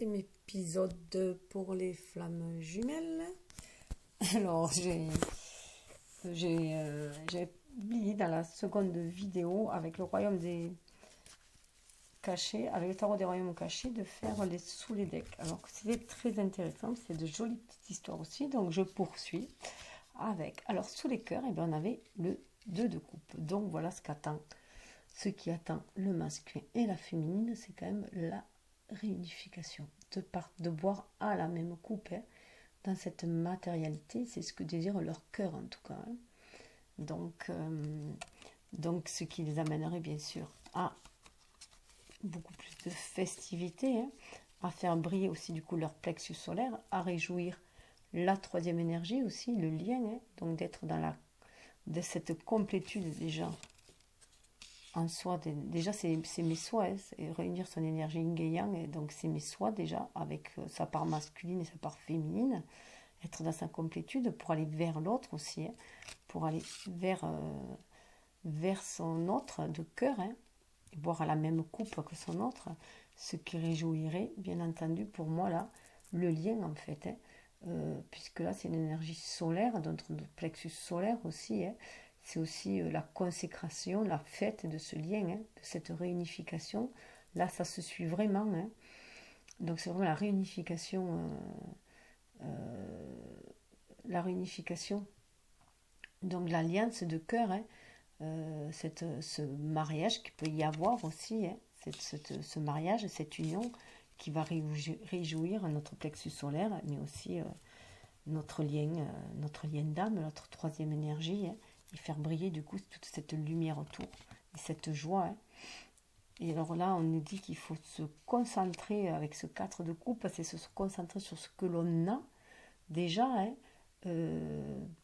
7e épisode pour les flammes jumelles. Alors, j'ai oublié dans la seconde vidéo avec le royaume des cachés, avec le tarot des royaumes cachés, de faire les sous les decks. Alors, c'était très intéressant, c'est de jolies petites histoires aussi, donc je poursuis avec. Alors, sous les cœurs, eh bien, on avait le 2 de coupe. Donc, voilà ce qui attend le masculin et la féminine, c'est quand même la réunification, de boire à la même coupe, hein, dans cette matérialité, c'est ce que désire leur cœur en tout cas, hein. Donc ce qui les amènerait bien sûr à beaucoup plus de festivités, hein, à faire briller aussi du coup leur plexus solaire, à réjouir la troisième énergie aussi, le lien, hein, donc d'être de cette complétude déjà en soi. Déjà c'est mes soi, hein, c'est réunir son énergie yin et yang, et donc c'est mes soi déjà avec sa part masculine et sa part féminine, être dans sa complétude pour aller vers l'autre aussi, hein, pour aller vers son autre de cœur, hein, et boire à la même coupe que son autre, ce qui réjouirait bien entendu pour moi là le lien en fait, hein, puisque là c'est une énergie solaire, notre plexus solaire aussi, hein. C'est aussi la consécration, la fête de ce lien, hein, de cette réunification. Là, ça se suit vraiment, hein. Donc, c'est vraiment la réunification. Donc, l'alliance de cœur, hein, ce mariage qu'il peut y avoir aussi, hein, ce mariage, cette union qui va réjouir notre plexus solaire, mais aussi notre lien d'âme, notre troisième énergie, hein, et faire briller du coup toute cette lumière autour et cette joie, hein. Et alors là on nous dit qu'il faut se concentrer avec ce 4 de coupe, c'est se concentrer sur ce que l'on a déjà, hein,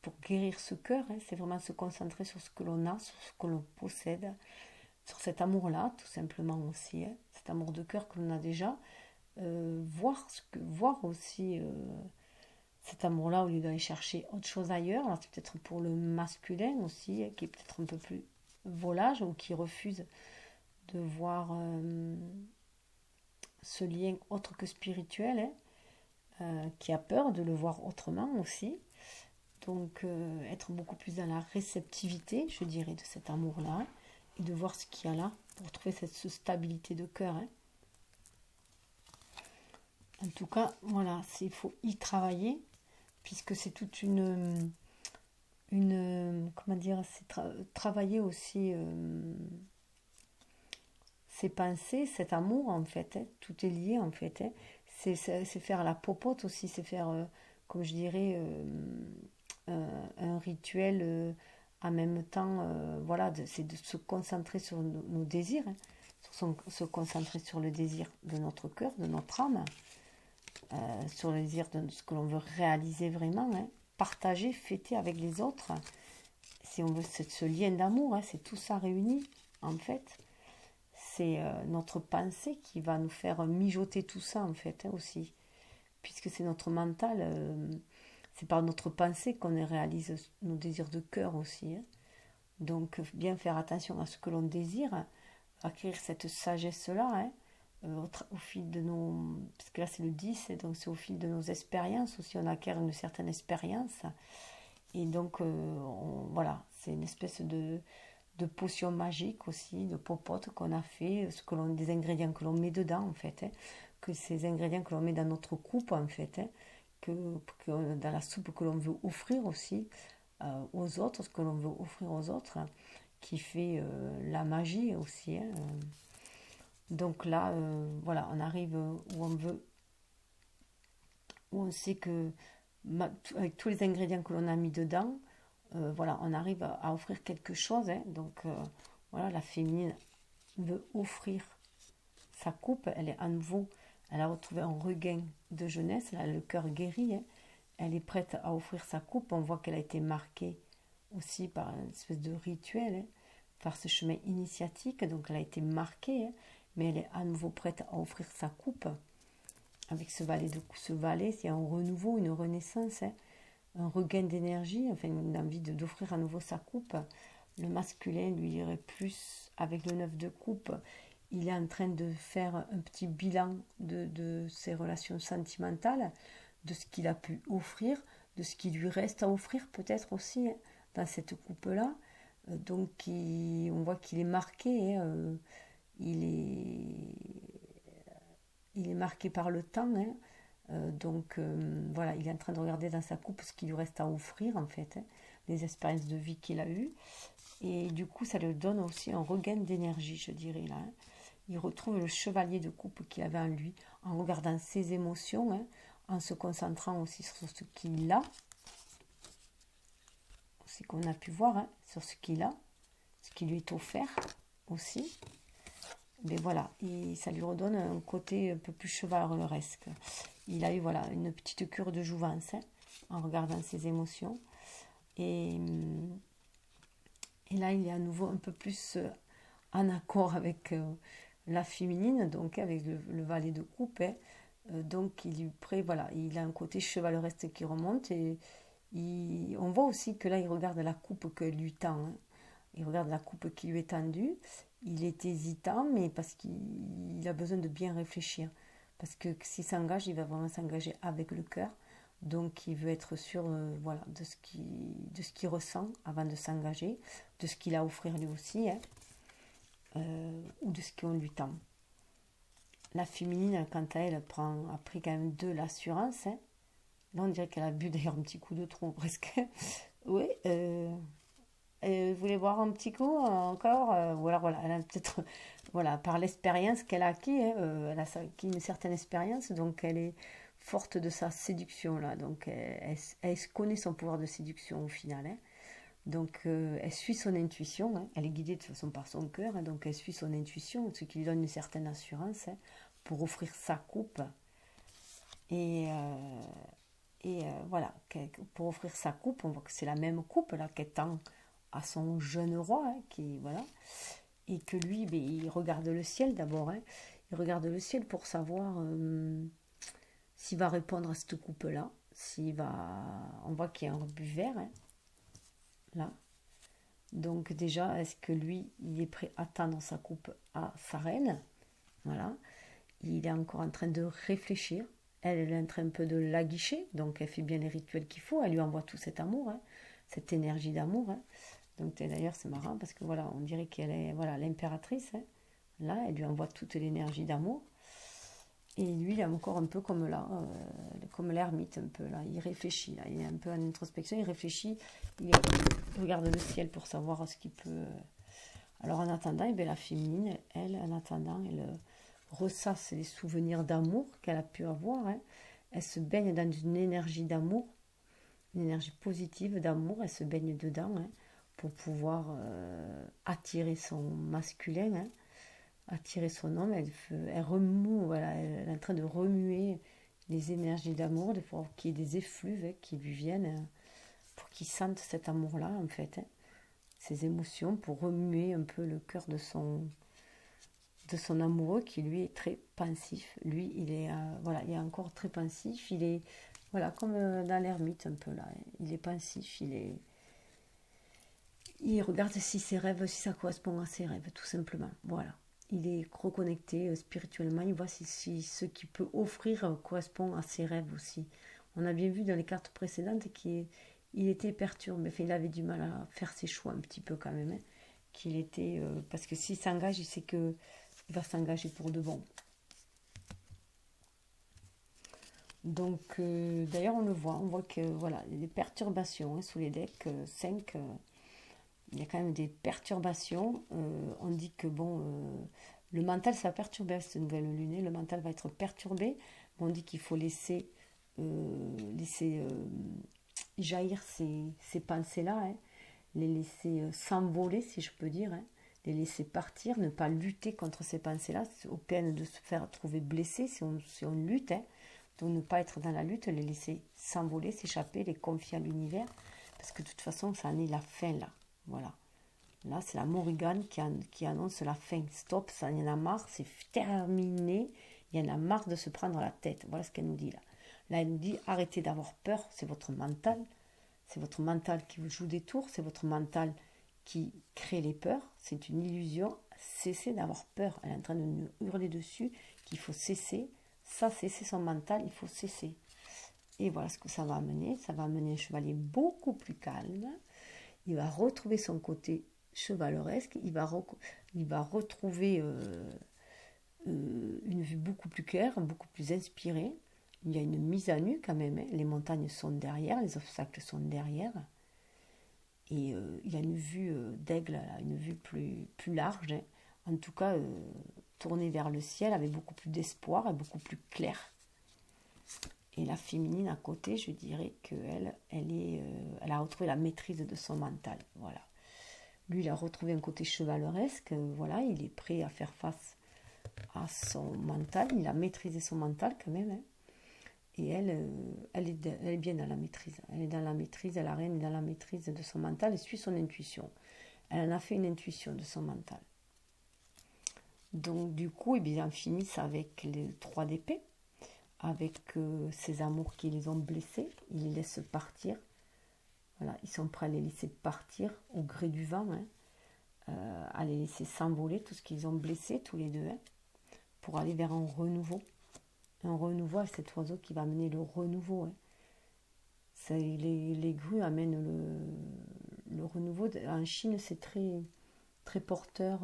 pour guérir ce cœur, hein, c'est vraiment se concentrer sur ce que l'on a, sur ce que l'on possède, sur cet amour là tout simplement aussi, hein, cet amour de cœur que l'on a déjà, voir aussi cet amour-là au lieu d'aller chercher autre chose ailleurs. Alors c'est peut-être pour le masculin aussi, qui est peut-être un peu plus volage ou qui refuse de voir ce lien autre que spirituel, hein, qui a peur de le voir autrement aussi. Donc être beaucoup plus dans la réceptivité, je dirais, de cet amour-là, hein, et de voir ce qu'il y a là pour trouver cette stabilité de cœur, hein. En tout cas, voilà, il faut y travailler, puisque c'est toute une comment dire, c'est travailler aussi ses pensées, cet amour en fait, hein, tout est lié en fait, hein. C'est faire la popote aussi, c'est faire, comme je dirais, un rituel en même temps, voilà, c'est de se concentrer sur nos désirs, hein, se concentrer sur le désir de notre cœur, de notre âme, sur le désir de ce que l'on veut réaliser vraiment, hein, partager, fêter avec les autres. Si on veut ce lien d'amour, hein, c'est tout ça réuni en fait. C'est notre pensée qui va nous faire mijoter tout ça en fait, hein, aussi, puisque c'est notre mental, c'est par notre pensée qu'on réalise nos désirs de cœur aussi, hein. Donc bien faire attention à ce que l'on désire, acquérir cette sagesse là, hein, au fil de nos, parce que là c'est le 10, et donc c'est au fil de nos expériences aussi, on acquiert une certaine expérience, et donc voilà, c'est une espèce de potion magique aussi, de popote qu'on a fait, des ingrédients que l'on met dedans en fait, hein, que ces ingrédients que l'on met dans notre coupe en fait, hein, que dans la soupe que l'on veut offrir aussi aux autres, ce que l'on veut offrir aux autres, hein, qui fait la magie aussi, hein. Donc là, voilà, on arrive où on veut, où on sait que avec tous les ingrédients que l'on a mis dedans, voilà, on arrive à offrir quelque chose, hein. Donc voilà, la féminine veut offrir sa coupe, elle est à nouveau, elle a retrouvé un regain de jeunesse, elle a le cœur guéri, hein. Elle est prête à offrir sa coupe, on voit qu'elle a été marquée aussi par une espèce de rituel, hein, par ce chemin initiatique, donc elle a été marquée, hein, mais elle est à nouveau prête à offrir sa coupe avec ce valet, c'est un renouveau, une renaissance, hein, un regain d'énergie, enfin une envie d'offrir à nouveau sa coupe. Le masculin lui irait plus avec le 9 de coupe, il est en train de faire un petit bilan de ses relations sentimentales, de ce qu'il a pu offrir, de ce qui lui reste à offrir peut-être aussi, hein, dans cette coupe-là. Donc on voit qu'il est marqué, hein, il est, il est marqué par le temps, hein. Voilà, il est en train de regarder dans sa coupe ce qu'il lui reste à offrir en fait, hein, les expériences de vie qu'il a eues. Et du coup, ça lui donne aussi un regain d'énergie, je dirais là, hein. Il retrouve le chevalier de coupe qu'il avait en lui, en regardant ses émotions, hein, en se concentrant aussi sur ce qu'il a, ce qu'on a pu voir, hein, sur ce qu'il a, ce qui lui est offert aussi. Mais voilà, et ça lui redonne un côté un peu plus chevaleresque. Il a eu voilà, une petite cure de jouvence, hein, en regardant ses émotions. Et, et là, il est à nouveau un peu plus en accord avec la féminine, donc avec le valet de coupe, hein. Donc il est prêt, voilà, il a un côté chevaleresque qui remonte et on voit aussi que là il regarde la coupe que lui tend, hein. Il regarde la coupe qui lui est tendue. Il est hésitant, mais parce qu'il a besoin de bien réfléchir. Parce que s'il s'engage, il va vraiment s'engager avec le cœur. Donc il veut être sûr, voilà, de ce qu'il ressent avant de s'engager, de ce qu'il a à offrir lui aussi, hein, ou de ce qu'on lui tend. La féminine, quant à elle, a pris quand même de l'assurance, hein. Là, on dirait qu'elle a bu d'ailleurs un petit coup de trop, presque. Oui, vous voulez boire un petit coup encore, ou alors voilà, elle a peut-être, voilà, par l'expérience qu'elle a acquis, hein, elle a acquis une certaine expérience, donc elle est forte de sa séduction là, donc elle connaît son pouvoir de séduction au final, hein. Donc elle suit son intuition, hein. Elle est guidée de toute façon par son cœur, hein, donc elle suit son intuition, ce qui lui donne une certaine assurance, hein, pour offrir sa coupe. Et, voilà, pour offrir sa coupe, on voit que c'est la même coupe là qu'elle tend à son jeune roi, hein, qui voilà, et que lui, ben, il regarde le ciel d'abord, hein. Il regarde le ciel pour savoir s'il va répondre à cette coupe là, s'il va, on voit qu'il y a un rebut vert, hein, là. Donc déjà, est-ce que lui, il est prêt à tendre sa coupe à sa reine? Voilà. Il est encore en train de réfléchir. Elle est en train un peu de l'aguicher, donc elle fait bien les rituels qu'il faut. Elle lui envoie tout cet amour, hein, cette énergie d'amour, hein. Donc d'ailleurs, c'est marrant parce que voilà, on dirait qu'elle est voilà l'impératrice, hein. Là, elle lui envoie toute l'énergie d'amour. Et lui, il est encore un peu comme là, comme l'ermite un peu là. Il réfléchit là, il est un peu en introspection, il réfléchit, il regarde le ciel pour savoir ce qu'il peut. Alors en attendant, eh bien, la féminine, elle, en attendant, elle ressasse les souvenirs d'amour qu'elle a pu avoir, hein. Elle se baigne dans une énergie d'amour, une énergie positive d'amour. Elle se baigne dedans, hein, pour pouvoir attirer son masculin, hein, attirer son homme. Elle remue, voilà, elle est en train de remuer les énergies d'amour, pour qu'il y ait des effluves, hein, qui lui viennent, hein, pour qu'il sente cet amour-là, en fait, hein, ses émotions, pour remuer un peu le cœur de son amoureux qui lui est très pensif. Lui, il est voilà, il est encore très pensif. Il est voilà comme dans l'ermite un peu là. Il est pensif. Il regarde si ses rêves, si ça correspond à ses rêves, tout simplement. Voilà. Il est reconnecté spirituellement. Il voit si ce qu'il peut offrir correspond à ses rêves aussi. On a bien vu dans les cartes précédentes qu'il était perturbé. Enfin, il avait du mal à faire ses choix un petit peu quand même, hein. Qu'il était parce que s'il s'engage, il sait que il va s'engager pour de bon. Donc, d'ailleurs, on voit que voilà, il y a des perturbations, hein, sous les decks 5. Il y a quand même des perturbations. On dit que bon, le mental, ça va perturber avec cette nouvelle lune, hein. Le mental va être perturbé. On dit qu'il faut laisser jaillir ces pensées-là, hein, les laisser s'envoler, si je peux dire, hein, les laisser partir, ne pas lutter contre ces pensées-là, au peine de se faire trouver blessé si on lutte, hein. Donc ne pas être dans la lutte, les laisser s'envoler, s'échapper, les confier à l'univers, parce que de toute façon, ça en est la fin là. Voilà. Là, c'est la Morrigan qui annonce la fin. Stop, ça y en a marre, c'est terminé. Il y en a marre de se prendre la tête. Voilà ce qu'elle nous dit là. Là, elle nous dit arrêtez d'avoir peur, c'est votre mental. C'est votre mental qui vous joue des tours, c'est votre mental qui crée les peurs. C'est une illusion. cesser d'avoir peur. Elle est en train de nous hurler dessus qu'il faut cesser. Ça, cesser son mental, il faut cesser. Et voilà ce que ça va amener. Ça va amener un chevalier beaucoup plus calme. Il va retrouver son côté chevaleresque. Il va retrouver une vue beaucoup plus claire, beaucoup plus inspirée. Il y a une mise à nu quand même. Hein. Les montagnes sont derrière, les obstacles sont derrière. Et il y a une vue d'aigle, une vue plus large. Hein. En tout cas, tournée vers le ciel avec beaucoup plus d'espoir et beaucoup plus clair. Et la féminine à côté, je dirais qu'elle elle a retrouvé la maîtrise de son mental. Voilà. Lui, il a retrouvé un côté chevaleresque. Voilà, il est prêt à faire face à son mental. Il a maîtrisé son mental quand même. Hein. Et elle est bien dans la maîtrise. Elle est dans la maîtrise, la reine est dans la maîtrise de son mental et suit son intuition. Elle en a fait une intuition de son mental. Donc du coup, eh bien, on finit avec les 3 d'épée, avec ces amours qui les ont blessés. Ils les laissent partir. Voilà, ils sont prêts à les laisser partir au gré du vent, hein, à les laisser s'envoler, tout ce qu'ils ont blessé, tous les deux, hein, pour aller vers un renouveau. Un renouveau, cet oiseau qui va amener le renouveau. Hein. Les grues amènent le renouveau. En Chine, c'est très, très porteur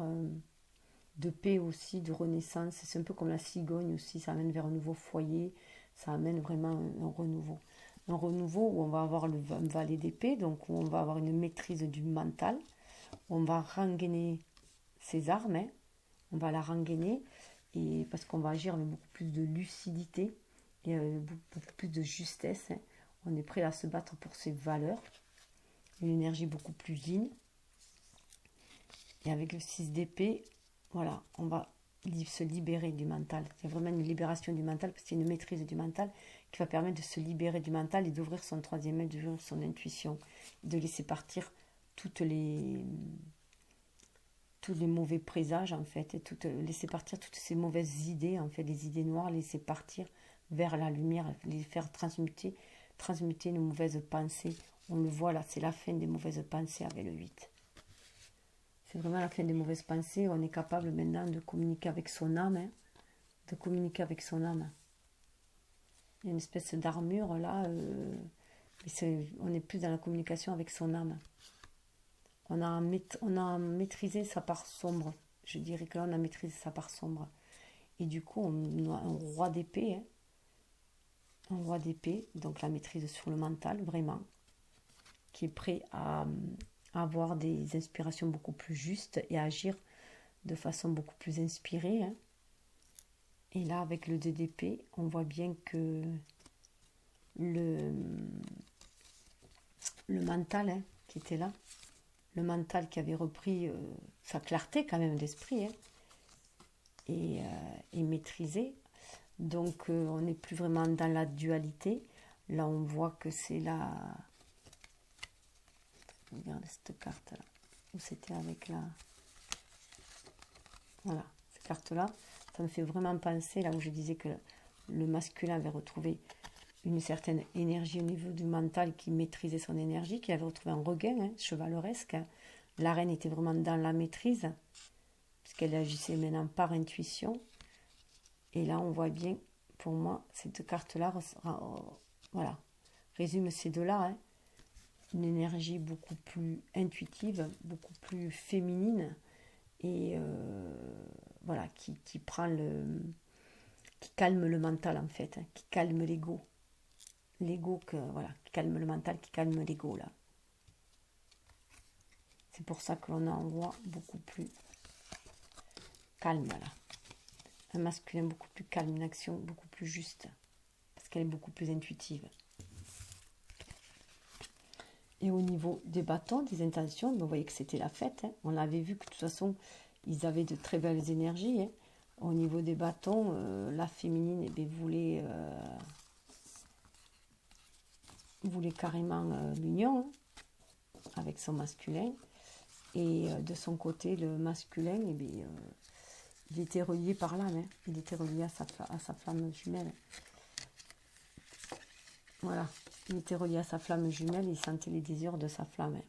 de paix aussi, de renaissance. C'est un peu comme la cigogne aussi, ça amène vers un nouveau foyer, ça amène vraiment un renouveau. Un renouveau où on va avoir un valet d'épée, donc où on va avoir une maîtrise du mental, où on va rengainer ses armes, hein. On va la rengainer, et parce qu'on va agir avec beaucoup plus de lucidité et beaucoup plus de justesse. Hein. On est prêt à se battre pour ses valeurs, une énergie beaucoup plus yin. Et avec le 6 d'épée, voilà, on va se libérer du mental. C'est vraiment une libération du mental, parce qu'il y a une maîtrise du mental qui va permettre de se libérer du mental et d'ouvrir son 3e œil, d'ouvrir son intuition, de laisser partir tous les mauvais présages, en fait, et laisser partir toutes ces mauvaises idées, en fait, les idées noires, laisser partir vers la lumière, les faire transmuter nos mauvaises pensées. On le voit là, c'est la fin des mauvaises pensées avec le 8. C'est vraiment la fin des mauvaises pensées. On est capable maintenant de communiquer avec son âme. Hein, de communiquer avec son âme. Il y a une espèce d'armure là. On est plus dans la communication avec son âme. On a maîtrisé sa part sombre. Je dirais que là, on a maîtrisé sa part sombre. Et du coup, on a un roi d'épée. Hein, un roi d'épée. Donc la maîtrise sur le mental, vraiment. Qui est prêt à avoir des inspirations beaucoup plus justes et à agir de façon beaucoup plus inspirée. Hein. Et là, avec le 2 d'épée, on voit bien que le mental, hein, qui était là, le mental qui avait repris sa clarté quand même d'esprit, hein, et maîtrisé. Donc on n'est plus vraiment dans la dualité. Là, on voit que c'est la... Regardez cette carte-là. Où c'était avec la... Voilà, cette carte-là. Ça me fait vraiment penser, là où je disais que le masculin avait retrouvé une certaine énergie au niveau du mental, qui maîtrisait son énergie, qui avait retrouvé un regain, hein, chevaleresque. Hein. La reine était vraiment dans la maîtrise, puisqu'elle agissait maintenant par intuition. Et là, on voit bien, pour moi, ces 2 cartes-là, voilà, résument ces 2-là. Hein. Une énergie beaucoup plus intuitive, beaucoup plus féminine, et voilà, qui prend qui calme le mental en fait, hein, qui calme l'ego. L'ego, voilà, qui calme le mental, qui calme l'ego là. C'est pour ça que l'on a un roi beaucoup plus calme là. Un masculin beaucoup plus calme, une action beaucoup plus juste, parce qu'elle est beaucoup plus intuitive. Et au niveau des bâtons, des intentions, vous voyez que c'était la fête. Hein. On l'avait vu que de toute façon, ils avaient de très belles énergies. Hein. Au niveau des bâtons, la féminine voulait carrément l'union, hein, avec son masculin. Et de son côté, le masculin, il était relié par l'âme. Hein. Il était relié à sa flamme jumelle. Voilà. Il était relié à sa flamme jumelle et il sentait les désirs de sa flamme. Hein.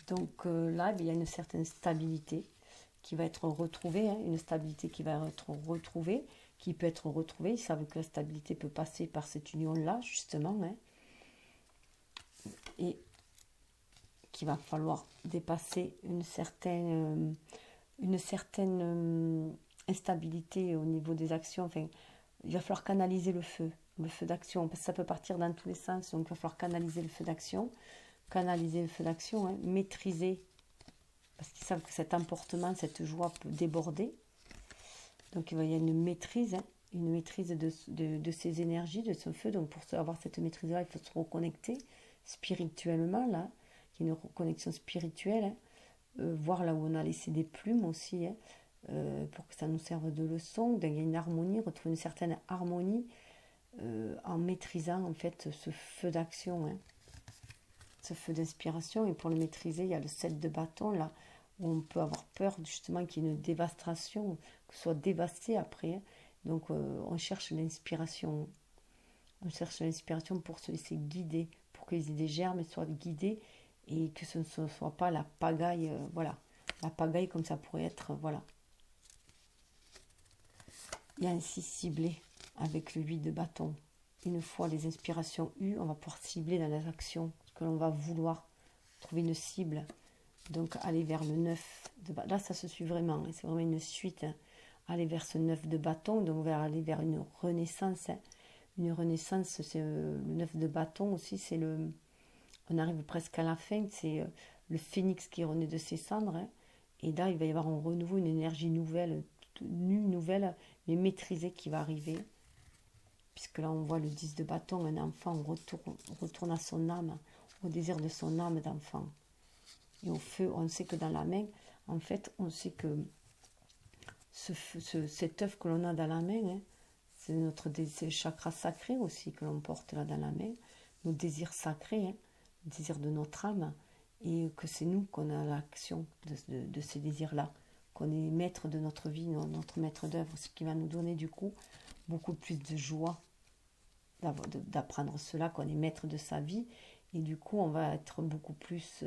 Donc là, il y a une certaine stabilité qui va être retrouvée, hein, une stabilité qui va être retrouvée, qui peut être retrouvée. Ils savent que la stabilité peut passer par cette union-là, justement, hein, et qu'il va falloir dépasser une certaine instabilité au niveau des actions. Enfin, il va falloir canaliser le feu d'action, parce que ça peut partir dans tous les sens, donc il va falloir canaliser le feu d'action, hein, maîtriser, parce qu'ils savent que cet emportement, cette joie peut déborder. Donc il y a une maîtrise, hein, de ces énergies, de ce feu. Donc pour avoir cette maîtrise-là, il faut se reconnecter spirituellement, là. Il y a une reconnexion spirituelle, hein. Voir là où on a laissé des plumes aussi, hein, pour que ça nous serve de leçon. Il y a une harmonie, retrouver une certaine harmonie en maîtrisant en fait ce feu d'action, hein, ce feu d'inspiration. Et pour le maîtriser, il y a le 7 de bâton là, où on peut avoir peur justement qu'il y ait une dévastation, que ce soit dévasté après, hein. Donc on cherche l'inspiration. On cherche l'inspiration pour se laisser guider, pour que les idées germent et soient guidées, et que ce ne soit pas la pagaille, voilà. La pagaille comme ça pourrait être, voilà. Et ainsi cibler avec le 8 de bâton. Une fois les inspirations eues, on va pouvoir cibler dans les actions que l'on va vouloir, trouver une cible. Donc aller vers le 9 de bâton. Là ça se suit vraiment, hein. C'est vraiment une suite, hein. Aller vers ce 9 de bâton, donc on va aller vers une renaissance, hein. Une renaissance, c'est le 9 de bâton aussi, c'est le... On arrive presque à la fin, c'est le phénix qui renaît de ses cendres, hein. Et là, il va y avoir un renouveau, une énergie nouvelle, nouvelle, mais maîtrisée qui va arriver. Puisque là, on voit le 10 de bâton, un enfant, on retourne à son âme, au désir de son âme d'enfant. Et au feu, on sait que dans la main, en fait, on sait que cet œuf que l'on a dans la main, hein, c'est le chakra sacré aussi que l'on porte là dans la main, nos désirs sacrés, hein, le désir de notre âme, et que c'est nous qu'on a l'action de ces désirs-là, qu'on est maître de notre vie, notre maître d'œuvre, ce qui va nous donner du coup beaucoup plus de joie d'apprendre cela, qu'on est maître de sa vie, et du coup on va être beaucoup plus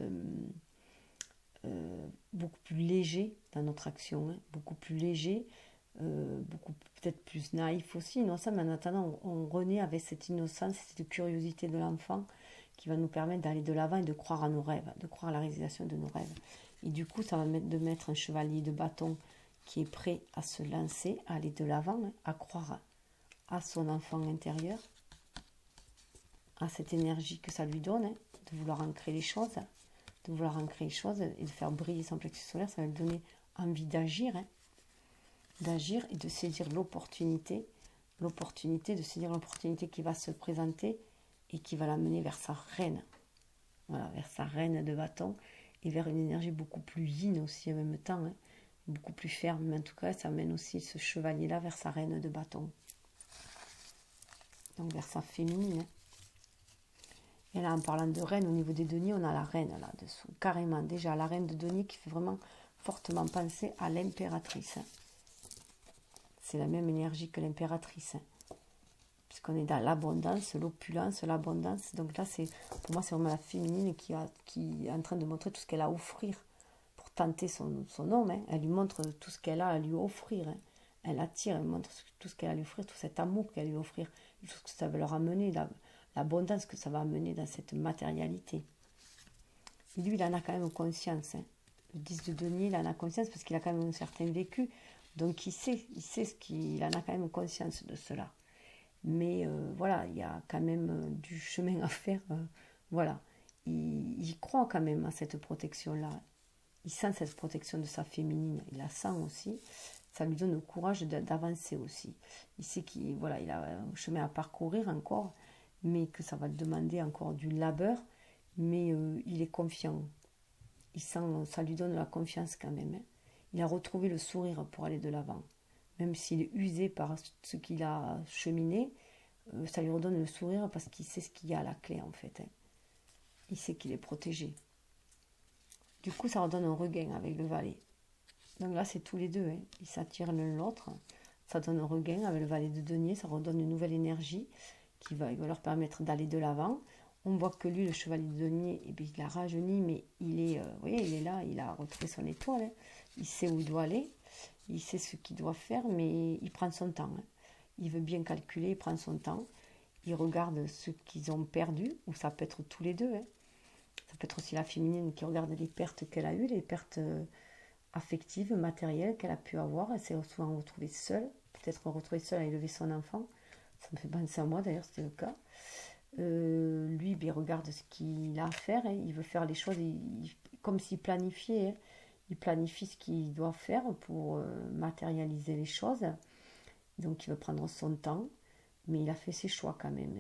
léger dans notre action, hein, beaucoup plus léger, beaucoup peut-être plus naïf aussi, innocent, mais en attendant, on renaît avec cette innocence, cette curiosité de l'enfant qui va nous permettre d'aller de l'avant et de croire à nos rêves, de croire à la réalisation de nos rêves. Et du coup, ça va de mettre un chevalier de bâton qui est prêt à se lancer, à aller de l'avant, hein, à croire à son enfant intérieur, à cette énergie que ça lui donne, hein, de vouloir ancrer les choses, et de faire briller son plexus solaire. Ça va lui donner envie d'agir, hein, d'agir et de saisir l'opportunité, de saisir l'opportunité qui va se présenter et qui va l'amener vers sa reine, voilà, vers sa reine de bâton, et vers une énergie beaucoup plus yin aussi en même temps, hein, beaucoup plus ferme, mais en tout cas ça amène aussi ce chevalier là vers sa reine de bâton, donc vers sa féminine. Et là, en parlant de reine, au niveau des deniers, on a la reine là-dessous, carrément. Déjà, la reine de denier qui fait vraiment fortement penser à l'impératrice, hein. C'est la même énergie que l'impératrice, hein, puisqu'on est dans l'abondance, l'opulence, l'abondance. Donc là, pour moi, c'est vraiment la féminine qui est en train de montrer tout ce qu'elle a à offrir pour tenter son homme, hein. Elle lui montre tout ce qu'elle a à lui offrir, hein. Elle attire, elle montre tout ce qu'elle a à lui offrir, tout cet amour qu'elle a à lui offrir, tout ce que ça va leur amener, l'abondance que ça va amener dans cette matérialité. Et lui, il en a quand même conscience, hein. Le 10 de denier, il en a conscience parce qu'il a quand même un certain vécu. Donc il sait ce qu'il en a quand même conscience de cela. Mais voilà, il y a quand même du chemin à faire. Voilà, il croit quand même à cette protection-là. Il sent cette protection de sa féminine. Il la sent aussi. Ça lui donne le courage d'avancer aussi. Il sait qu'il voilà, il a un chemin à parcourir encore, mais que ça va lui demander encore du labeur. Mais il est confiant. Il sent, ça lui donne la confiance quand même, hein. Il a retrouvé le sourire pour aller de l'avant. Même s'il est usé par ce qu'il a cheminé, ça lui redonne le sourire parce qu'il sait ce qu'il y a à la clé en fait, hein. Il sait qu'il est protégé. Du coup, ça redonne un regain avec le valet. Donc là, c'est tous les deux, hein. Ils s'attirent l'un l'autre. Ça donne un regain avec le valet de denier. Ça redonne une nouvelle énergie qui va leur permettre d'aller de l'avant. On voit que lui, le chevalier de denier, eh bien, il a rajeuni, mais il est, vous voyez, il est là, il a retrouvé son étoile, hein. Il sait où il doit aller, il sait ce qu'il doit faire, mais il prend son temps, hein. Il veut bien calculer, il prend son temps. Il regarde ce qu'ils ont perdu, ou ça peut être tous les deux, hein. Ça peut être aussi la féminine qui regarde les pertes qu'elle a eues, les pertes affectives, matérielles qu'elle a pu avoir. Elle s'est souvent retrouvée seule, peut-être retrouvée seule à élever son enfant. Ça me fait penser à moi d'ailleurs, c'était le cas. Lui, il regarde ce qu'il a à faire, hein. Il veut faire les choses comme s'il planifiait, hein. Il planifie ce qu'il doit faire pour matérialiser les choses. Donc il veut prendre son temps, mais il a fait ses choix quand même.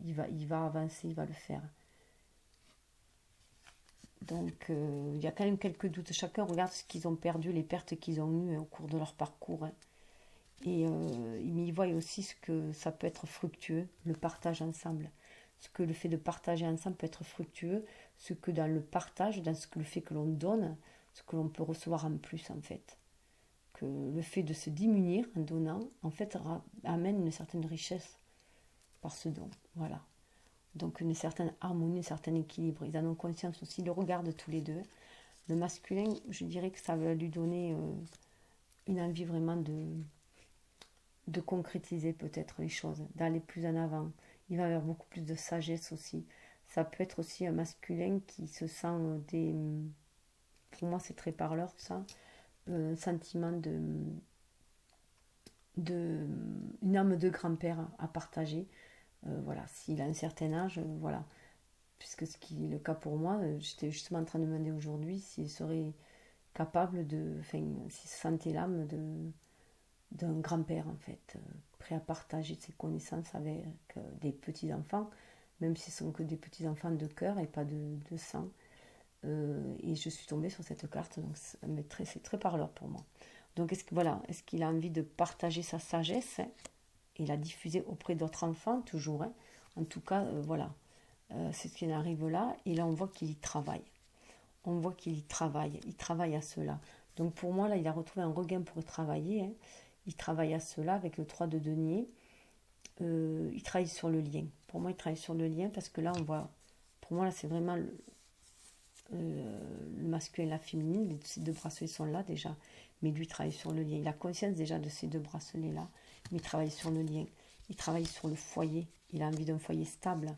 Il va avancer, il va le faire. Donc il y a quand même quelques doutes. Chacun regarde ce qu'ils ont perdu, les pertes qu'ils ont eues au cours de leur parcours, hein. Et il voit aussi ce que ça peut être fructueux, le partage ensemble. Ce que le fait de partager ensemble peut être fructueux, ce que dans le partage, dans ce que le fait que l'on donne, ce que l'on peut recevoir en plus en fait. Que le fait de se diminuer en donnant, en fait, amène une certaine richesse par ce don. Voilà. Donc une certaine harmonie, un certain équilibre. Ils en ont conscience aussi, ils le regardent tous les deux. Le masculin, je dirais que ça va lui donner une envie vraiment de concrétiser peut-être les choses, d'aller plus en avant. Il va avoir beaucoup plus de sagesse aussi. Ça peut être aussi un masculin qui se sent des... Pour moi, c'est très parleur, ça. Un sentiment de une âme de grand-père à partager. Voilà, s'il a un certain âge, voilà. Puisque ce qui est le cas pour moi, j'étais justement en train de me demander aujourd'hui s'il serait capable de... Enfin, s'il se sentait l'âme d'un grand-père, en fait, prêt à partager ses connaissances avec des petits-enfants, même si ce sont que des petits-enfants de cœur et pas de sang. Et je suis tombée sur cette carte, donc c'est très parleur pour moi. Donc est-ce qu'il a envie de partager sa sagesse, hein, et la diffuser auprès d'autres enfants, toujours, hein. En tout cas, voilà, c'est ce qui arrive là, et là on voit qu'il y travaille. On voit qu'il y travaille, il travaille à cela. Donc pour moi, là, il a retrouvé un regain pour travailler, hein. Il travaille à cela avec le 3 de denier. Il travaille sur le lien. Pour moi, il travaille sur le lien parce que là, on voit, pour moi, là, c'est vraiment le masculin et la féminine. Ces deux bracelets sont là déjà, mais lui, il travaille sur le lien. Il a conscience déjà de ces deux bracelets-là, mais il travaille sur le lien. Il travaille sur le foyer. Il a envie d'un foyer stable.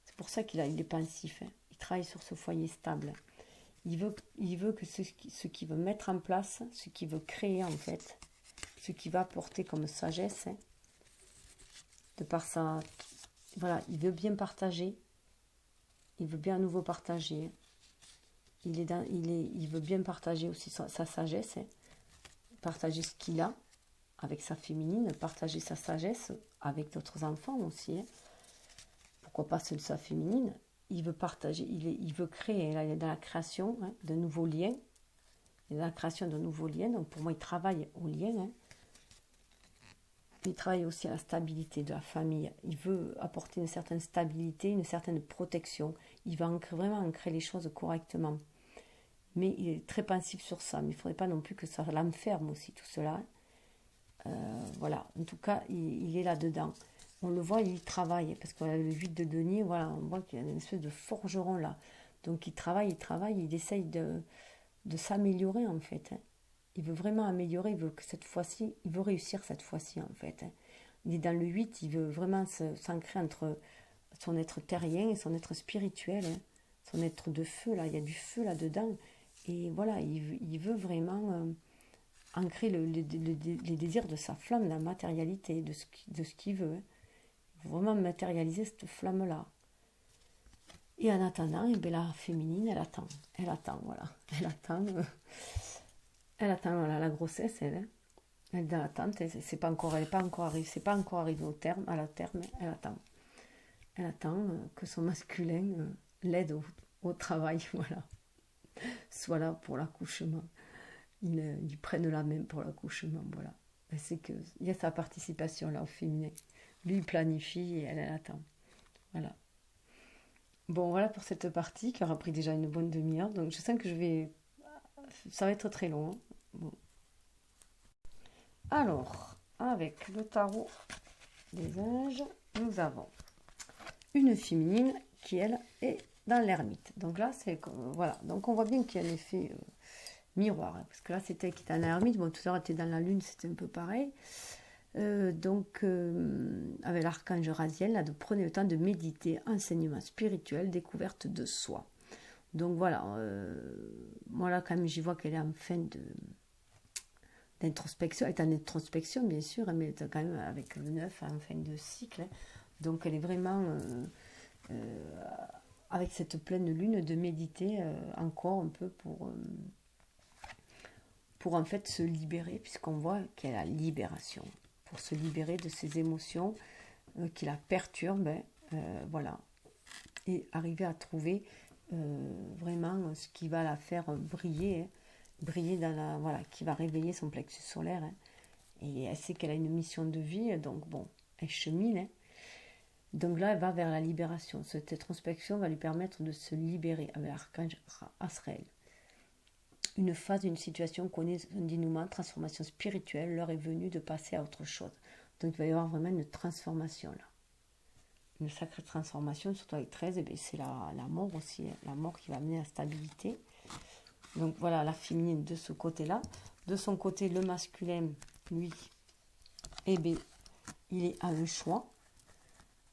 C'est pour ça il est pensif, hein. Il travaille sur ce foyer stable. Il veut que ce qu'il veut mettre en place, ce qu'il veut créer en fait, ce qu'il va apporter comme sagesse, hein, de par sa... Voilà, il veut bien partager, il veut bien à nouveau partager, il veut bien partager aussi sa sagesse, hein, partager ce qu'il a avec sa féminine, partager sa sagesse avec d'autres enfants aussi, hein. Pourquoi pas seule sa féminine. Il veut partager, il veut créer, là, il est dans la création, hein, de nouveaux liens. Il est dans la création de nouveaux liens, donc pour moi, il travaille aux liens, hein. Il travaille aussi à la stabilité de la famille. Il veut apporter une certaine stabilité, une certaine protection. Il va vraiment ancrer les choses correctement. Mais il est très pensif sur ça. Mais il ne faudrait pas non plus que ça l'enferme aussi, tout cela. Voilà, en tout cas, il est là-dedans. On le voit, il travaille, parce que le 8 de denier, voilà, on voit qu'il y a une espèce de forgeron là. Donc il travaille, il essaye de s'améliorer en fait, hein. Il veut vraiment améliorer, il veut que cette fois-ci, il veut réussir cette fois-ci en fait, hein. Il est dans le 8, il veut vraiment s'ancrer entre son être terrien et son être spirituel, hein. Son être de feu, là, il y a du feu là-dedans. Et voilà, il veut vraiment ancrer les désirs de sa flamme, la matérialité, de ce qu'il veut, hein. Il veut vraiment matérialiser cette flamme-là. Et en attendant, eh bien, la féminine, elle attend, voilà, elle attend voilà, la grossesse, elle, hein. Elle est dans l'attente, elle n'est pas encore arrivée, c'est pas encore arrivé au terme, à la terme, elle attend que son masculin l'aide au travail, voilà, soit là pour l'accouchement, il prenne la main pour l'accouchement, voilà. C'est que il y a sa participation là au féminin. Lui il planifie et elle attend, voilà. Bon, voilà pour cette partie qui aura pris déjà une bonne demi-heure. Donc, je sens que ça va être très long, hein. Bon. Alors, avec le tarot des anges, nous avons une féminine qui elle est dans l'ermite. Donc là, c'est voilà. Donc on voit bien qu'il y a un effet miroir, hein, parce que là, c'était elle qui était dans l'ermite. Bon, tout à l'heure, elle était dans la lune, c'était un peu pareil. Avec l'archange Raziel, là, de prenez le temps de méditer, enseignement spirituel, découverte de soi. Donc voilà, moi là, quand même, j'y vois qu'elle est en fin d'introspection. Elle est en introspection, bien sûr, mais elle est quand même avec le 9 en fin de cycle. Hein. Donc elle est vraiment avec cette pleine lune de méditer encore un peu pour en fait se libérer, puisqu'on voit qu'il y a la libération, pour se libérer de ces émotions qui la perturbent, voilà, et arriver à trouver vraiment ce qui va la faire briller, hein, briller dans la, voilà, qui va réveiller son plexus solaire, hein, et elle sait qu'elle a une mission de vie, donc bon, elle chemine, hein. Donc là, elle va vers la libération. Cette introspection va lui permettre de se libérer avec l'archange Asraël. Une phase, une situation connaît un dénouement, transformation spirituelle, l'heure est venue de passer à autre chose. Donc il va y avoir vraiment une transformation là. Une sacrée transformation, surtout avec 13, c'est la mort aussi, hein, la mort qui va amener à la stabilité. Donc voilà, la féminine de ce côté-là. De son côté, le masculin, lui, il est à un choix.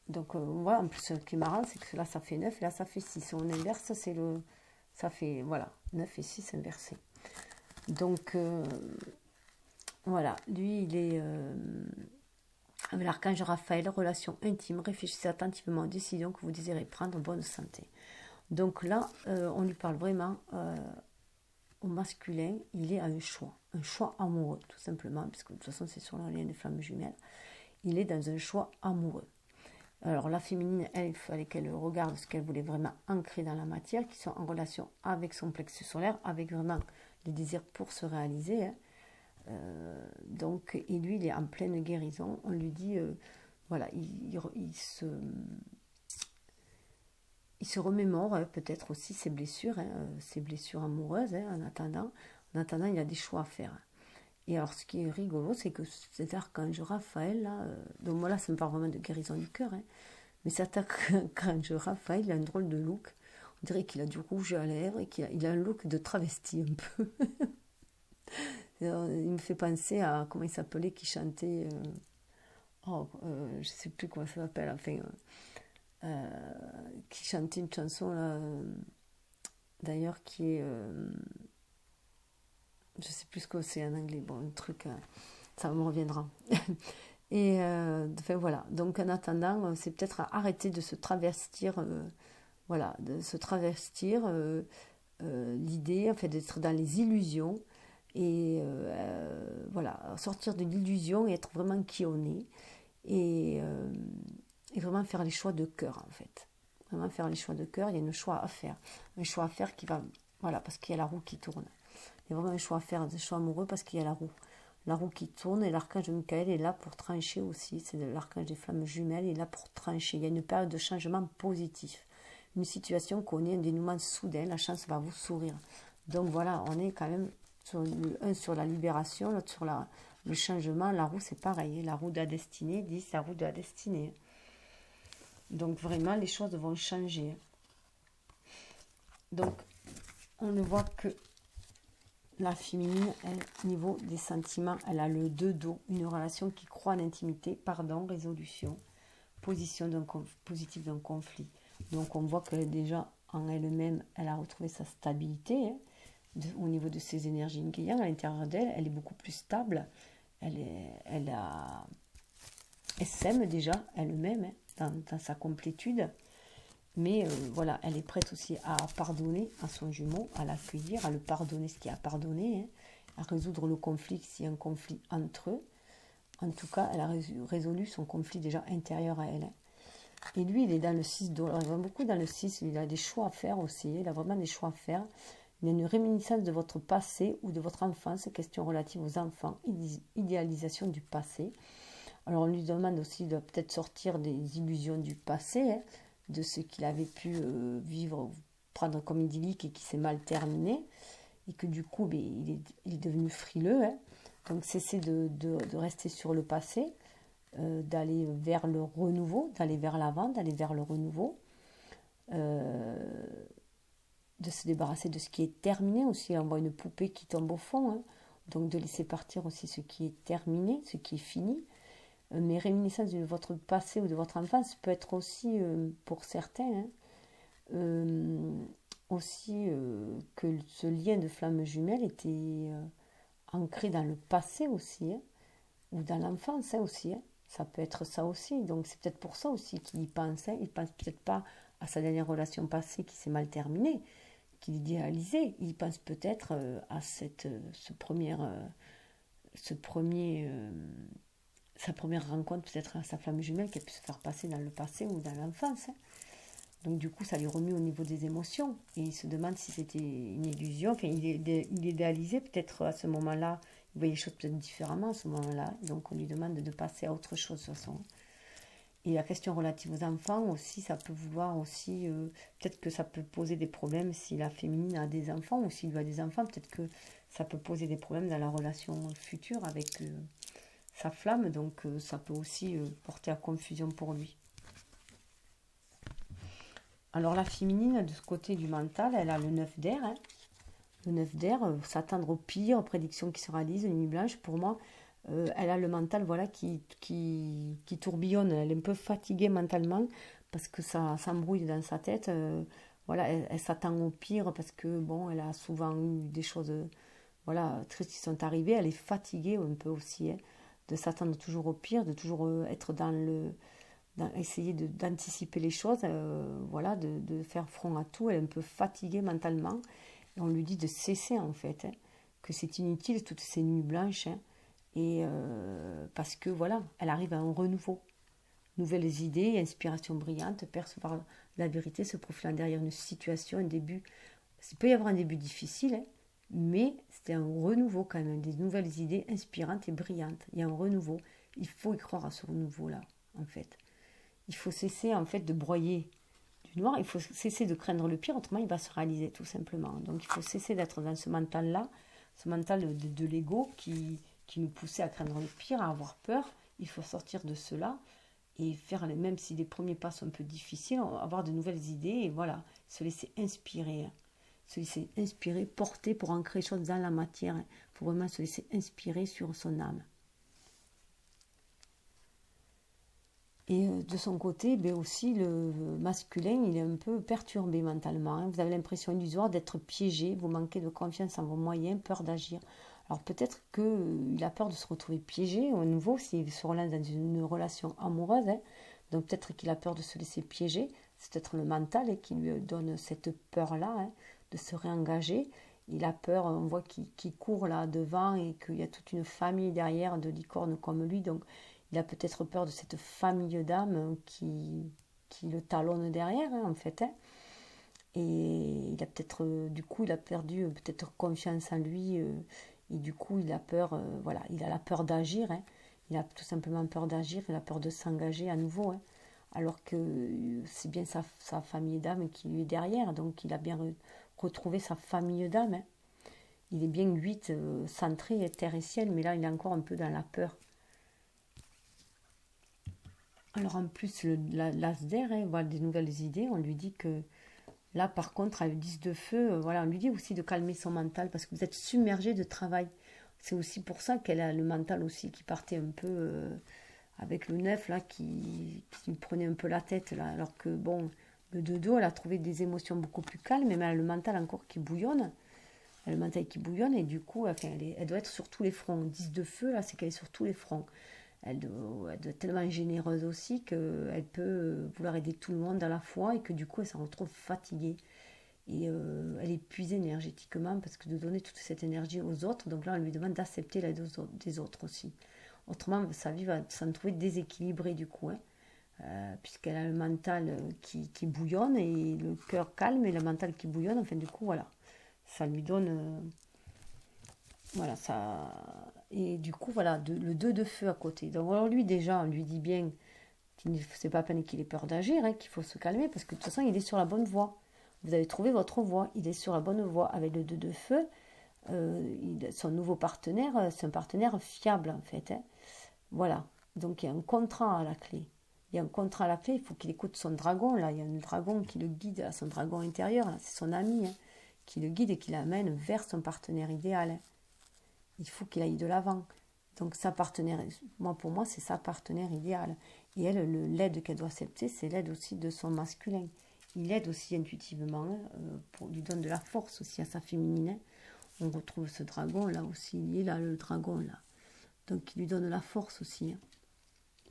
Donc voilà, en plus ce qui est marrant, c'est que là ça fait 9 et là ça fait 6. Si on inverse, ça fait, voilà, 9 et 6 inversés. Donc voilà, lui il est avec l'archange Raphaël, relation intime, réfléchissez attentivement aux décisions que vous désirez prendre en bonne santé. Donc là, on lui parle vraiment au masculin, il est à un choix amoureux, tout simplement, puisque de toute façon c'est sur la lien des flammes jumelles, il est dans un choix amoureux. Alors la féminine, elle, il fallait qu'elle regarde ce qu'elle voulait vraiment ancrer dans la matière, qui sont en relation avec son plexus solaire, avec vraiment les désirs pour se réaliser. Hein. Donc, et lui, il est en pleine guérison. On lui dit, voilà, il se remémore hein, peut-être aussi ses blessures amoureuses. Hein, en attendant, il a des choix à faire. Et alors, ce qui est rigolo, c'est que cet archange Raphaël, là, donc moi là, ça me parle vraiment de guérison du cœur, hein, mais cet archange Raphaël, il a un drôle de look. On dirait qu'il a du rouge à lèvres et qu'il a un look de travesti un peu. Il me fait penser à, comment il s'appelait, qui chantait, je ne sais plus comment ça s'appelle, enfin, qui chantait une chanson, là, d'ailleurs, qui est... je sais plus ce que c'est en anglais, bon, un truc, ça me reviendra. Et enfin voilà, donc en attendant, c'est peut-être arrêter de se travestir, voilà, de se travestir l'idée, en fait, d'être dans les illusions, et voilà, sortir de l'illusion et être vraiment qui on est, et vraiment faire les choix de cœur, en fait. Vraiment faire les choix de cœur, il y a un choix à faire qui va, voilà, parce qu'il y a la roue qui tourne. Il y a vraiment un choix à faire, des choix amoureux parce qu'il y a la roue qui tourne et l'archange Michael est là pour trancher aussi. C'est l'archange des flammes jumelles, il est là pour trancher. Il y a une période de changement positif. Une situation qu'on est un dénouement soudain, la chance va vous sourire. Donc voilà, on est quand même sur la libération, l'autre sur le changement. La roue, c'est pareil. La roue de la destinée, 10, la roue de la destinée. Donc vraiment, les choses vont changer. Donc, on ne voit que la féminine, elle, au niveau des sentiments, elle a le 2 dos, une relation qui croit en intimité, pardon, résolution, position positive d'un conflit. Donc on voit que déjà en elle-même, elle a retrouvé sa stabilité hein, au niveau de ses énergies yin, à l'intérieur d'elle, elle est beaucoup plus stable, elle s'aime déjà elle-même hein, dans sa complétude. Mais voilà, elle est prête aussi à pardonner à son jumeau, à l'accueillir, à le pardonner ce qu'il a à pardonner, hein, à résoudre le conflit s'il y a un conflit entre eux. En tout cas, elle a résolu son conflit déjà intérieur à elle. Hein. Et lui, il est dans le 6 d'eau. Alors, il va beaucoup dans le 6, il a des choix à faire aussi. Il a vraiment des choix à faire. Il y a une réminiscence de votre passé ou de votre enfance, questions relatives aux enfants, idéalisation du passé. Alors, on lui demande aussi de peut-être sortir des illusions du passé, hein, de ce qu'il avait pu vivre, prendre comme idyllique et qui s'est mal terminé, et que du coup, il est devenu frileux. Hein. Donc, cesser de rester sur le passé, d'aller vers le renouveau, d'aller vers l'avant, d'aller vers le renouveau. euh, de se débarrasser de ce qui est terminé aussi. On voit une poupée qui tombe au fond, hein. Donc de laisser partir aussi ce qui est terminé, ce qui est fini. Mais réminiscence de votre passé ou de votre enfance peut être aussi, pour certains, hein, euh, aussi que ce lien de flamme jumelle était ancré dans le passé aussi, hein, ou dans l'enfance hein, aussi. Hein. Ça peut être ça aussi. Donc c'est peut-être pour ça aussi qu'il y pense. Hein. Il pense peut-être pas à sa dernière relation passée qui s'est mal terminée, qu'il idéalisait. Il pense peut-être à ce premier sa première rencontre, peut-être à sa flamme jumelle qui a pu se faire passer dans le passé ou dans l'enfance. Hein. Donc du coup, ça lui remue au niveau des émotions. Et il se demande si c'était une illusion. Enfin, il idéalisait peut-être à ce moment-là. Il voyait les choses peut-être différemment à ce moment-là. Donc on lui demande de passer à autre chose de toute façon. Et la question relative aux enfants aussi, ça peut vouloir aussi... peut-être que ça peut poser des problèmes si la féminine a des enfants ou s'il lui a des enfants. Peut-être que ça peut poser des problèmes dans la relation future avec sa flamme. Donc ça peut aussi porter à confusion pour lui. Alors la féminine, de ce côté du mental, elle a le 9 d'air. Hein. Le 9 d'air, s'attendre au pire, aux prédictions qui se réalisent, une nuit blanche, pour moi, elle a le mental voilà, qui tourbillonne. Elle est un peu fatiguée mentalement parce que ça s'embrouille dans sa tête. Voilà, elle s'attend au pire parce que bon, elle a souvent eu des choses voilà, tristes qui sont arrivées. Elle est fatiguée un peu aussi hein, de s'attendre toujours au pire, de toujours être dans essayer d'anticiper les choses, voilà, de faire front à tout. Elle est un peu fatiguée mentalement. Et on lui dit de cesser en fait, hein, que c'est inutile toutes ces nuits blanches. Hein, et parce que voilà, elle arrive à un renouveau. Nouvelles idées, inspiration brillante, percevoir la vérité, se profilant derrière une situation, un début. Il peut y avoir un début difficile, hein, mais c'est un renouveau quand même, des nouvelles idées inspirantes et brillantes. Il y a un renouveau. Il faut y croire à ce renouveau-là, en fait. Il faut cesser en fait de broyer du noir, il faut cesser de craindre le pire, autrement il va se réaliser tout simplement. Donc il faut cesser d'être dans ce mental-là, ce mental de l'ego qui nous poussait à craindre le pire, à avoir peur. Il faut sortir de cela et faire, même si les premiers pas sont un peu difficiles, avoir de nouvelles idées et voilà, se laisser inspirer. Hein. Se laisser inspirer, porter pour ancrer les choses dans la matière. Il faut vraiment se laisser inspirer sur son âme. Et de son côté, ben aussi, le masculin, il est un peu perturbé mentalement. Hein. Vous avez l'impression illusoire d'être piégé, vous manquez de confiance en vos moyens, peur d'agir. Alors peut-être qu'il a peur de se retrouver piégé au nouveau s'il se relance dans une relation amoureuse. Hein. Donc peut-être qu'il a peur de se laisser piéger. C'est peut-être le mental qui lui donne cette peur-là hein, de se réengager. Il a peur, on voit qu'il court là devant et qu'il y a toute une famille derrière de licornes comme lui. Donc il a peut-être peur de cette famille d'âmes qui le talonne derrière, hein, en fait. Hein. Et il a peut-être, du coup, il a perdu peut-être confiance en lui. Et du coup, il a peur, voilà, il a la peur d'agir. Hein. Il a tout simplement peur d'agir, il a peur de s'engager à nouveau. Hein. Alors que c'est bien sa famille d'âmes qui lui est derrière. Donc, il a bien retrouvé sa famille d'âmes. Hein. Il est bien 8, centré, terre et ciel, mais là, il est encore un peu dans la peur. Alors en plus, l'Asder, hein, voilà des nouvelles idées. On lui dit que là, par contre, avec le 10 de feu, voilà, on lui dit aussi de calmer son mental parce que vous êtes submergé de travail. C'est aussi pour ça qu'elle a le mental aussi qui partait un peu avec le 9 là, qui lui prenait un peu la tête là. Alors que bon, le 2 elle a trouvé des émotions beaucoup plus calmes, mais elle a le mental encore qui bouillonne. Elle a le mental qui bouillonne et du coup, enfin, elle doit être sur tous les fronts. 10 de feu, là, c'est qu'elle est sur tous les fronts. Elle doit être tellement généreuse aussi qu'elle peut vouloir aider tout le monde à la fois et que du coup elle s'en retrouve fatiguée. Et elle est épuisée énergétiquement parce que de donner toute cette énergie aux autres, donc là on lui demande d'accepter l'aide des autres aussi. Autrement sa vie va s'en trouver déséquilibrée du coup, hein, puisqu'elle a le mental qui bouillonne et le cœur calme et le mental qui bouillonne, enfin du coup voilà, ça lui donne voilà, ça. Et du coup, voilà, le 2 de feu à côté. Donc, alors lui, déjà, on lui dit bien qu'il ne c'est pas la peine qu'il ait peur d'agir, hein, qu'il faut se calmer, parce que de toute façon, il est sur la bonne voie. Vous avez trouvé votre voie, il est sur la bonne voie. Avec le 2 de feu, son nouveau partenaire, c'est un partenaire fiable, en fait. Hein. Voilà. Donc, il y a un contrat à la clé. Il y a un contrat à la fait, il faut qu'il écoute son dragon, là, il y a un dragon qui le guide, son dragon intérieur, c'est son ami, hein, qui le guide et qui l'amène vers son partenaire idéal. Hein. Il faut qu'il aille de l'avant. Donc sa partenaire, pour moi, c'est sa partenaire idéale. Et elle, l'aide qu'elle doit accepter, c'est l'aide aussi de son masculin. Il aide aussi intuitivement, hein, lui donne de la force aussi à sa féminine. Hein. On retrouve ce dragon là aussi, il est là, le dragon là. Donc il lui donne la force aussi hein,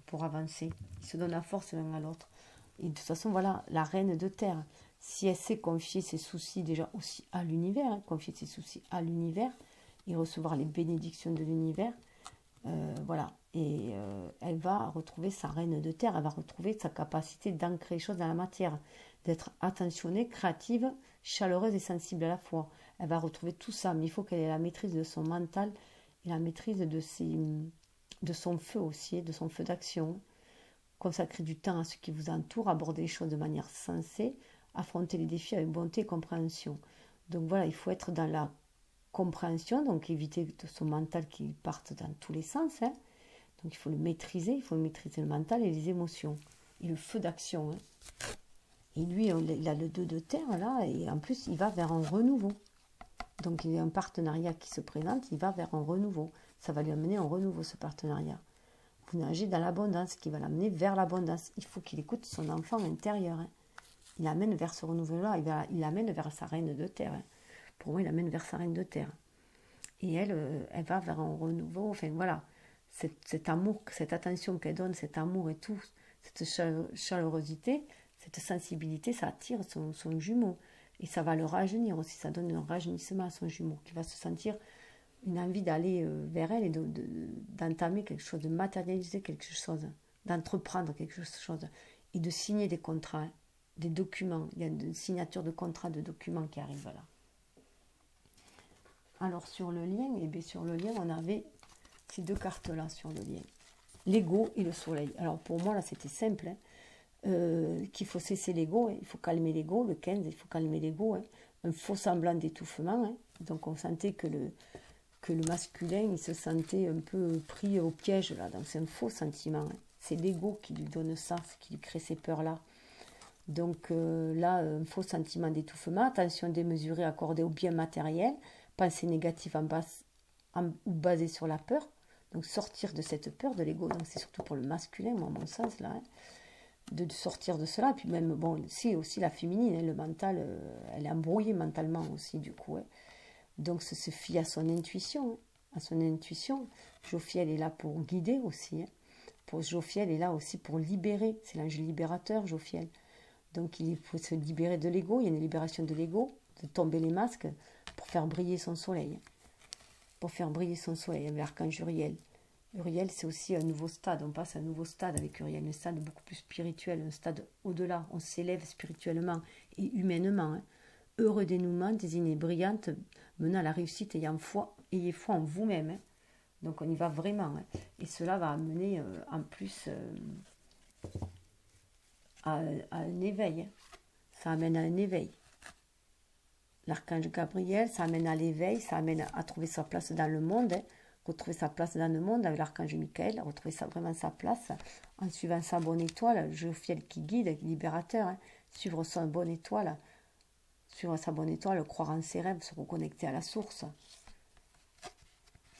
pour avancer. Il se donne la force l'un à l'autre. Et de toute façon, voilà, la reine de terre, si elle sait confier ses soucis déjà aussi à l'univers, hein, confier ses soucis à l'univers et recevoir les bénédictions de l'univers, voilà. Et elle va retrouver sa reine de terre, elle va retrouver sa capacité d'ancrer les choses dans la matière, d'être attentionnée, créative, chaleureuse et sensible à la fois. Elle va retrouver tout ça, mais il faut qu'elle ait la maîtrise de son mental et la maîtrise de son feu aussi, de son feu d'action. Consacrer du temps à ce qui vous entoure, aborder les choses de manière sensée, affronter les défis avec bonté et compréhension. Donc voilà, il faut être dans la compréhension, donc éviter de son mental qui parte dans tous les sens. Hein. Donc il faut maîtriser le mental et les émotions. Et le feu d'action. Hein. Et lui, il a le 2 de terre là, et en plus, il va vers un renouveau. Donc il y a un partenariat qui se présente, il va vers un renouveau. Ça va lui amener un renouveau, ce partenariat. Vous nagez dans l'abondance, qui va l'amener vers l'abondance. Il faut qu'il écoute son enfant intérieur. Hein. Il l'amène vers ce renouveau-là, il l'amène vers sa reine de terre. Hein. Pour moi, il l'amène vers sa reine de terre. Et elle va vers un renouveau. Enfin, voilà. Cet amour, cette attention qu'elle donne, cet amour et tout, cette chaleurosité, cette sensibilité, ça attire son jumeau. Et ça va le rajeunir aussi. Ça donne un rajeunissement à son jumeau, qui va se sentir une envie d'aller vers elle et d'entamer quelque chose, de matérialiser quelque chose, d'entreprendre quelque chose et de signer des contrats, hein, des documents. Il y a une signature de contrats, de documents qui arrivent là. Alors sur le lien, on avait ces 2 cartes-là sur le lien. L'ego et le soleil. Alors pour moi, là, c'était simple. Hein. Qu'il faut cesser l'ego, hein. Il faut calmer l'ego, le 15, il faut calmer l'ego. Hein. Un faux semblant d'étouffement. Hein. Donc on sentait que le masculin, il se sentait un peu pris au piège, là. Donc c'est un faux sentiment. Hein. C'est l'ego qui lui donne ça, qui lui crée ces peurs-là. Donc là, un faux sentiment d'étouffement, attention démesurée accordée au bien matériel, pensée négative ou basée sur la peur. Donc sortir de cette peur de l'ego, donc c'est surtout pour le masculin, moi, à mon sens, là, hein, de sortir de cela. Et puis même, bon, c'est aussi la féminine, hein, le mental, elle est embrouillée mentalement aussi, du coup. Hein. Donc ça se fie à son intuition, hein, à son intuition. Jophiel est là pour guider aussi. Hein. Jophiel est là aussi pour libérer. C'est l'ange libérateur, Jophiel. Donc il faut se libérer de l'ego. Il y a une libération de l'ego, de tomber les masques pour faire briller son soleil. Pour faire briller son soleil avec l'archange Uriel. Uriel, c'est aussi un nouveau stade. On passe à un nouveau stade avec Uriel. Un stade beaucoup plus spirituel, un stade au-delà. On s'élève spirituellement et humainement. Hein. Heureux dénouement, désignée brillante, menant à la réussite, ayez foi en vous-même. Hein. Donc on y va vraiment. Hein. Et cela va amener en plus à un éveil. Hein. Ça amène à un éveil. L'archange Gabriel, ça amène à l'éveil, ça amène à trouver sa place dans le monde. Hein. Retrouver sa place dans le monde avec l'archange Michael, retrouver vraiment sa place en suivant sa bonne étoile, Jophiel qui guide, libérateur. Hein. Suivre sa bonne étoile. Suivre sa bonne étoile, croire en ses rêves, se reconnecter à la source.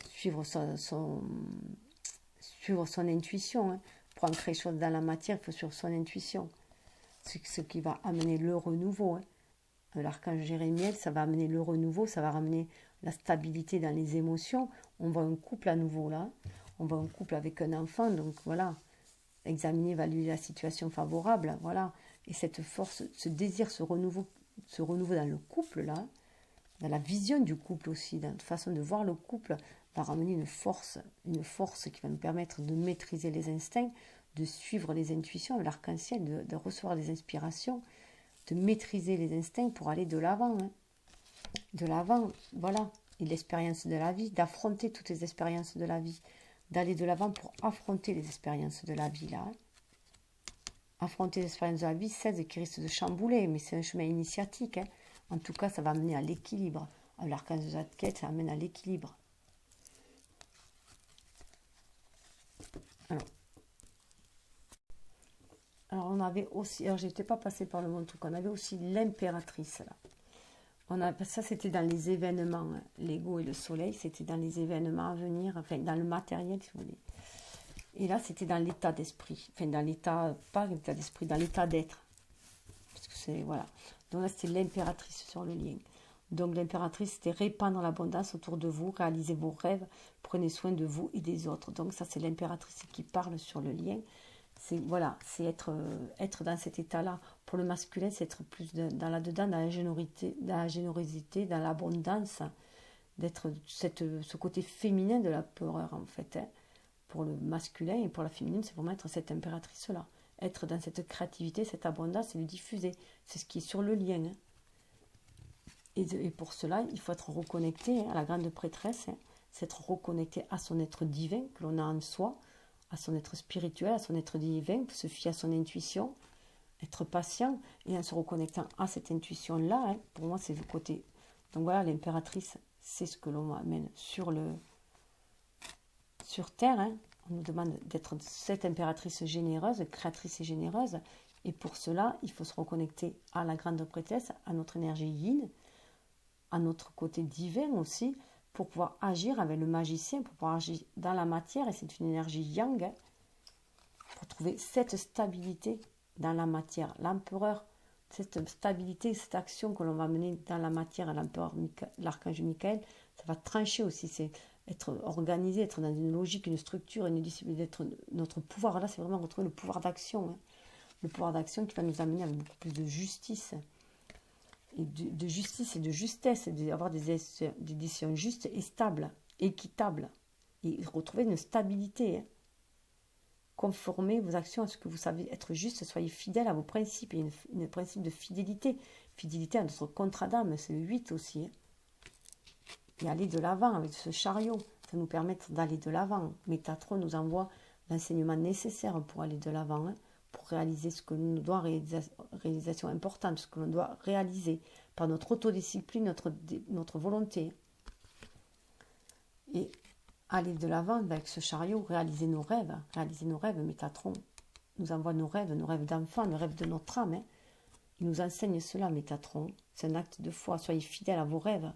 Suivre son intuition. Hein. Pour ancrer les choses dans la matière, il faut suivre son intuition. C'est ce qui va amener le renouveau. Hein. L'archange Jérémiel, ça va amener le renouveau, ça va ramener la stabilité dans les émotions. On voit un couple à nouveau là. On voit un couple avec un enfant, donc voilà. Examiner, évaluer la situation favorable, voilà. Et cette force, ce désir, ce renouveau dans le couple là, dans la vision du couple aussi, dans la façon de voir le couple, va ramener une force qui va nous permettre de maîtriser les instincts, de suivre les intuitions, l'arc-en-ciel, de recevoir des inspirations, de maîtriser les instincts pour aller de l'avant. Hein. De l'avant, voilà. Et l'expérience de la vie, d'affronter toutes les expériences de la vie, d'aller de l'avant pour affronter les expériences de la vie là. Hein. Affronter les expériences de la vie, c'est qui risque de chambouler, mais c'est un chemin initiatique. Hein. En tout cas, ça va amener à l'équilibre. L'archange de Zadkiel, ça amène à l'équilibre. Alors, Alors, on avait aussi, alors j'étais pas passée par le bon truc, on avait aussi l'impératrice là. Ça, c'était dans les événements, hein. L'ego et le soleil, c'était dans les événements à venir, enfin, dans le matériel, si vous voulez. Et là, c'était dans l'état d'esprit, enfin, dans l'état, pas l'état d'esprit, dans l'état d'être. Parce que c'est, voilà. Donc là, c'était l'impératrice sur le lien. Donc, l'impératrice, c'était répandre l'abondance autour de vous, réaliser vos rêves, prenez soin de vous et des autres. Donc, ça, c'est l'impératrice qui parle sur le lien. C'est voilà, c'est être dans cet état-là. Pour le masculin, c'est être plus dans là-dedans, dans la générosité, dans l'abondance, d'être ce côté féminin de la peur en fait, hein. Pour le masculin et pour la féminine, c'est vraiment être cette impératrice-là. Être dans cette créativité, cette abondance et le diffuser. C'est ce qui est sur le lien, hein. Et pour cela, il faut être reconnecté, hein, à la grande prêtresse, hein. C'est être reconnecté à son être divin que l'on a en soi, à son être spirituel, à son être divin, se fier à son intuition, être patient et en se reconnectant à cette intuition-là, hein, pour moi, c'est le côté. Donc voilà, l'impératrice, c'est ce que l'on amène sur Terre, hein. On nous demande d'être cette impératrice généreuse, créatrice et généreuse. Et pour cela, il faut se reconnecter à la grande prêtresse, à notre énergie yin, à notre côté divin aussi, pour pouvoir agir avec le magicien, pour pouvoir agir dans la matière. Et c'est une énergie yang, hein, pour trouver cette stabilité dans la matière. L'empereur, cette stabilité, cette action que l'on va mener dans la matière à l'empereur, l'archange Michael, ça va trancher aussi. C'est être organisé, être dans une logique, une structure, une discipline, d'être notre pouvoir. Là, c'est vraiment retrouver le pouvoir d'action, hein. Le pouvoir d'action qui va nous amener avec beaucoup plus de justice. Et de justice et de justesse, d'avoir des décisions justes et stables, équitables. Et retrouver une stabilité, hein. Conformez vos actions à ce que vous savez être juste, soyez fidèles à vos principes. Il y a une principe de fidélité. Fidélité à notre contrat d'âme, c'est le 8 aussi, hein. Et aller de l'avant avec ce chariot, ça nous permet d'aller de l'avant. Métatron nous envoie l'enseignement nécessaire pour aller de l'avant, hein, pour réaliser ce que nous doit réalisation importante, ce que l'on doit réaliser par notre autodiscipline, notre volonté. Et aller de l'avant avec ce chariot, réaliser nos rêves, Métatron nous envoie nos rêves d'enfant, nos rêves de notre âme, hein. Il nous enseigne cela, Métatron. C'est un acte de foi, soyez fidèles à vos rêves.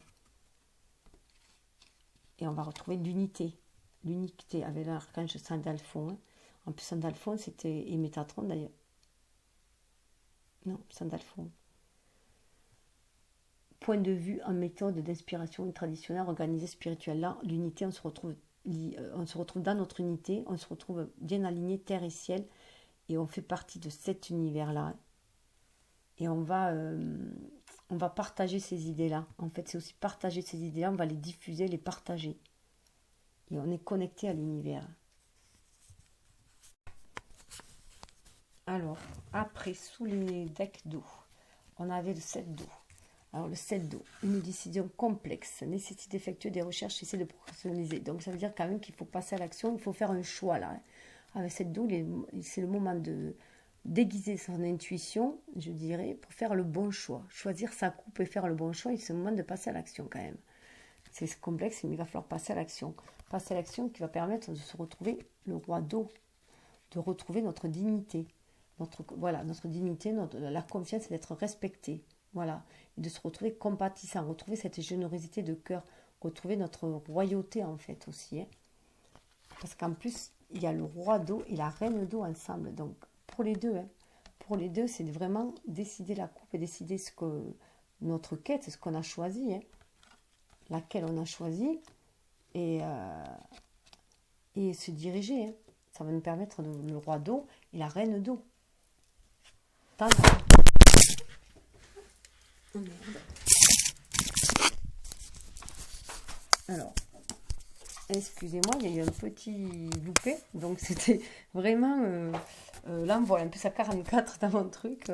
Et on va retrouver l'unité avec l'archange Sandalphon, hein. En plus, Sandalphon, c'était, et Métatron d'ailleurs. Non, Sandalphon. Point de vue en méthode d'inspiration traditionnelle organisée spirituelle. Là, l'unité, on se retrouve dans notre unité, on se retrouve bien aligné terre et ciel, et on fait partie de cet univers-là. Et on va partager ces idées-là. En fait, c'est aussi partager ces idées-là, on va les diffuser, les partager. Et on est connecté à l'univers. Alors, après, sous les decks d'eau, on avait le 7 d'eau. Alors, le 7 d'eau, une décision complexe, nécessite d'effectuer des recherches, essayer de professionnaliser. Donc, ça veut dire quand même qu'il faut passer à l'action, il faut faire un choix là, hein. Avec cette d'eau, c'est le moment de déguiser son intuition, je dirais, pour faire le bon choix. Choisir sa coupe et faire le bon choix, et c'est le moment de passer à l'action quand même. C'est complexe, mais il va falloir passer à l'action. Passer à l'action qui va permettre de se retrouver le roi d'eau, de retrouver notre dignité. Notre dignité, la confiance et d'être respecté. Voilà. Et de se retrouver compatissant, retrouver cette générosité de cœur, retrouver notre royauté en fait aussi, hein. Parce qu'en plus, il y a le roi d'eau et la reine d'eau ensemble. Donc, pour les deux, hein, c'est vraiment décider la coupe et décider ce que notre quête, ce qu'on a choisi, hein, laquelle on a choisi, et se diriger, hein. Ça va nous permettre le roi d'eau et la reine d'eau. Alors, excusez-moi, il y a eu un petit loupé, donc c'était vraiment là, voilà, un peu ça 44 dans mon truc.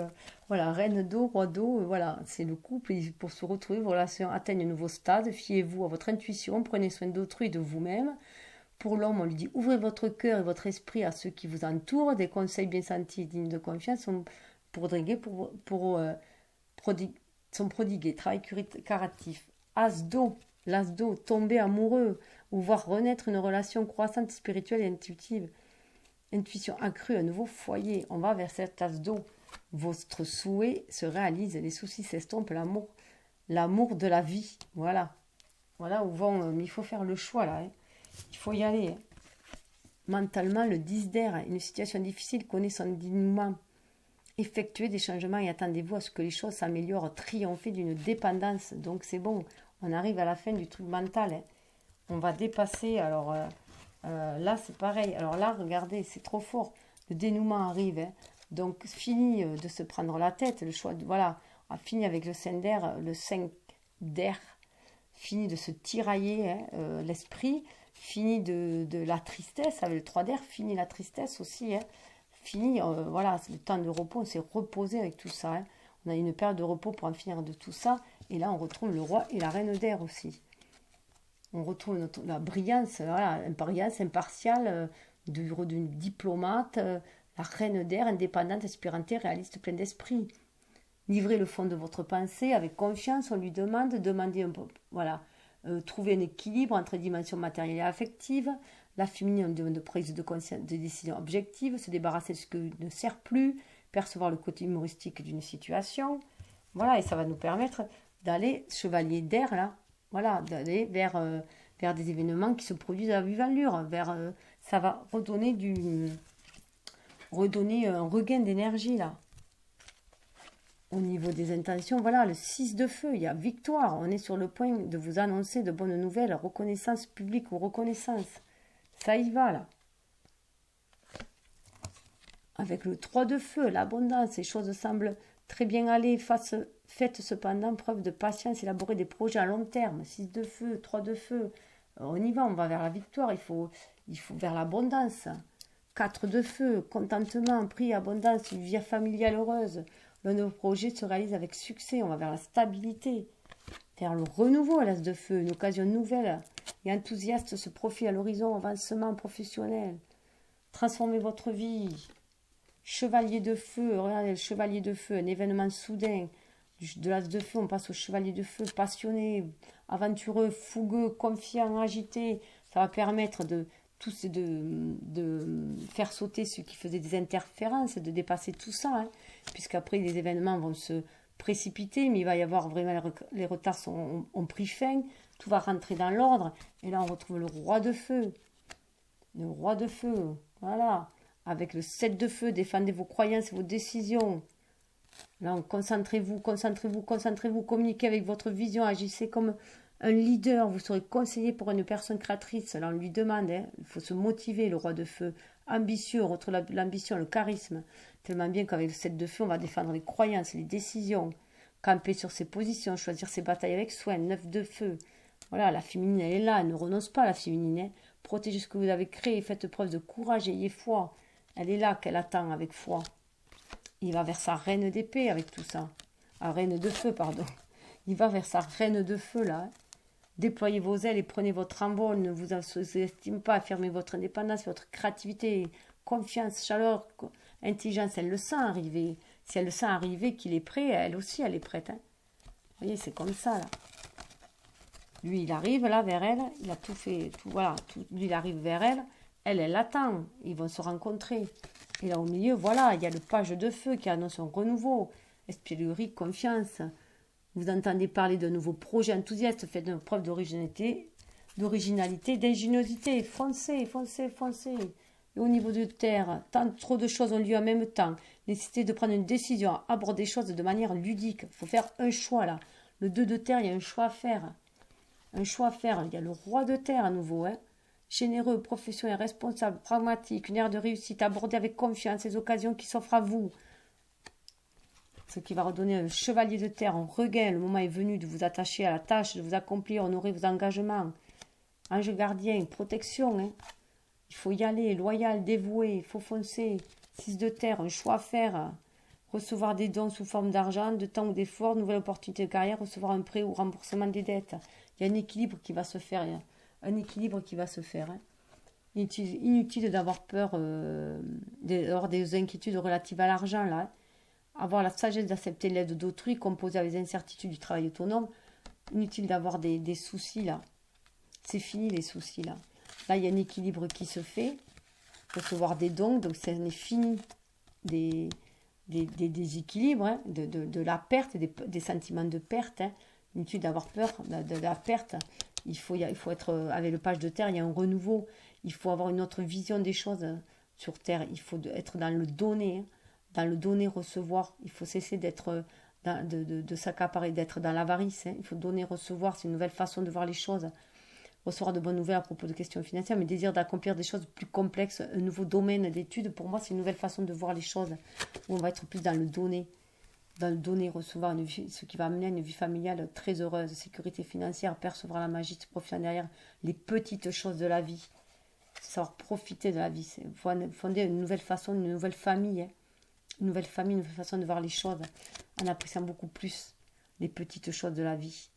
Voilà, reine d'eau, roi d'eau, voilà, c'est le couple. Et pour se retrouver, vos relations atteignent un nouveau stade. Fiez-vous à votre intuition, prenez soin d'autrui et de vous-même. Pour l'homme, on lui dit ouvrez votre cœur et votre esprit à ceux qui vous entourent. Des conseils bien sentis, dignes de confiance, sont prodigués. Travail curatif. As d'eau, l'as d'eau, tomber amoureux ou voir renaître une relation croissante, spirituelle et intuitive. intuition accrue, un nouveau foyer. On va vers cette tasse d'eau. Votre souhait se réalise, les soucis s'estompent, l'amour de la vie. Voilà. Voilà où vont. Mais il faut faire le choix là. Hein. Il faut y aller. Hein. Mentalement, le 10 d'air, une situation difficile connaît son dénouement. Effectuez des changements et attendez-vous à ce que les choses s'améliorent. Triompher d'une dépendance. Donc c'est bon. On arrive à la fin du truc mental. Hein. On va dépasser. Alors là, c'est pareil. Alors là, regardez, c'est trop fort. Le dénouement arrive. Hein. Donc, fini de se prendre la tête. Le choix, voilà, fini avec le 5 d'air. Le 5 d'air. Fini de se tirailler hein, l'esprit. Fini de la tristesse. Avec le 3 d'air, fini la tristesse aussi. Hein. Fini, voilà, c'est le temps de repos. On s'est reposé avec tout ça. Hein. On a une période de repos pour en finir de tout ça. Et là, on retrouve le roi et la reine d'air aussi. On retrouve la brillance, voilà, brillance impartiale d'une diplomate, la reine d'air, indépendante, aspirante, réaliste, pleine d'esprit. Livrez le fond de votre pensée avec confiance, on lui demandez un peu, voilà, trouver un équilibre entre dimensions matérielles et affectives, la féminine de prise de conscience, de décision objective, se débarrasser de ce qui ne sert plus, percevoir le côté humoristique d'une situation, voilà, et ça va nous permettre d'aller, chevalier d'air là, voilà, d'aller vers des événements qui se produisent à vive allure, ça va redonner un regain d'énergie là. Au niveau des intentions, voilà, le 6 de feu, il y a victoire, on est sur le point de vous annoncer de bonnes nouvelles, reconnaissance publique ou reconnaissance, ça y va là. Avec le 3 de feu, l'abondance, les choses semblent très bien aller, faites cependant preuve de patience, élaborer des projets à long terme. 6 de feu, 3 de feu, on y va, on va vers la victoire, il faut vers l'abondance. 4 de feu, contentement, prix, abondance, une vie familiale heureuse. Le nouveau projet se réalise avec succès, on va vers la stabilité, vers le renouveau, l'as de feu, une occasion nouvelle et enthousiaste se profile à l'horizon, avancement professionnel. Transformez votre vie. Chevalier de feu, regardez le chevalier de feu, un événement soudain. De l'as de feu, on passe au chevalier de feu, passionné, aventureux, fougueux, confiant, agité. Ça va permettre de faire sauter ceux qui faisaient des interférences, de dépasser tout ça, hein, puisqu'après les événements vont se précipiter, mais il va y avoir vraiment, les retards ont pris fin, tout va rentrer dans l'ordre, et là on retrouve le roi de feu, voilà. Avec le 7 de feu, défendez vos croyances et vos décisions. Là, concentrez-vous, communiquez avec votre vision, agissez comme un leader. Vous serez conseillé pour une personne créatrice. Là, on lui demande, hein, il faut se motiver, le roi de feu. Ambitieux, on retrouve l'ambition, le charisme. Tellement bien qu'avec le 7 de feu, on va défendre les croyances, les décisions. Camper sur ses positions, choisir ses batailles avec soin. 9 de feu. Voilà, la féminine, elle est là, elle ne renonce pas, la féminine. Hein. Protégez ce que vous avez créé, faites preuve de courage, ayez foi. Elle est là qu'elle attend avec foi. Il va vers sa reine d'épée avec tout ça. Ah, reine de feu, pardon. Il va vers sa reine de feu, là. Hein. Déployez vos ailes et prenez votre envol. Ne vous sous-estimez pas. Affirmez votre indépendance, votre créativité, confiance, chaleur, intelligence. Elle le sent arriver. Si elle le sent arriver, qu'il est prêt, elle aussi, elle est prête. Hein. Vous voyez, c'est comme ça, là. Lui, il arrive là vers elle. Il a tout fait. Voilà. Lui, il arrive vers elle. Elle l'attend. Ils vont se rencontrer. Et là, au milieu, voilà, il y a le page de feu qui annonce un renouveau. Espièglerie, confiance. Vous entendez parler de nouveaux projets enthousiastes. Faites une preuve d'originalité, d'ingéniosité. Foncez. Et au niveau de terre, trop de choses ont lieu en même temps. Nécessité de prendre une décision, aborder les choses de manière ludique. Il faut faire un choix, là. Le 2 de terre, il y a un choix à faire. Il y a le roi de terre à nouveau, hein. Généreux, professionnel, responsable, pragmatique, une ère de réussite, abordé avec confiance les occasions qui s'offrent à vous. Ce qui va redonner un chevalier de terre, un regain. Le moment est venu de vous attacher à la tâche, de vous accomplir, honorer vos engagements. Ange gardien, protection. Hein. Il faut y aller, loyal, dévoué, il faut foncer. 6 de terre, un choix à faire. Recevoir des dons sous forme d'argent, de temps ou d'effort, nouvelle opportunité de carrière, recevoir un prêt ou remboursement des dettes. Il y a un équilibre qui va se faire. Hein. Hein. Inutile d'avoir peur, d'avoir des inquiétudes relatives à l'argent, là. Hein. Avoir la sagesse d'accepter l'aide d'autrui, composer avec les incertitudes du travail autonome. Inutile d'avoir des soucis, là. C'est fini, les soucis, là. Là, il y a un équilibre qui se fait. recevoir des dons, donc c'est fini des déséquilibres, hein, de la perte, des sentiments de perte, hein. L'inutile d'avoir peur de la perte. Il faut être, avec le page de terre, il y a un renouveau. Il faut avoir une autre vision des choses sur terre. Il faut être dans le donner, hein, dans le donner-recevoir. Il faut cesser d'être de s'accaparer, d'être dans l'avarice, hein. Il faut donner, recevoir. C'est une nouvelle façon de voir les choses. Recevoir de bonnes nouvelles à propos de questions financières, mais désir d'accomplir des choses plus complexes, un nouveau domaine d'études, pour moi, c'est une nouvelle façon de voir les choses, où on va être plus dans le donner, recevoir, ce qui va amener à une vie familiale très heureuse, sécurité financière, percevoir la magie, profiter derrière les petites choses de la vie, savoir profiter de la vie, c'est fonder une nouvelle façon, une nouvelle famille, hein. Une nouvelle famille, une nouvelle façon de voir les choses, en appréciant beaucoup plus les petites choses de la vie.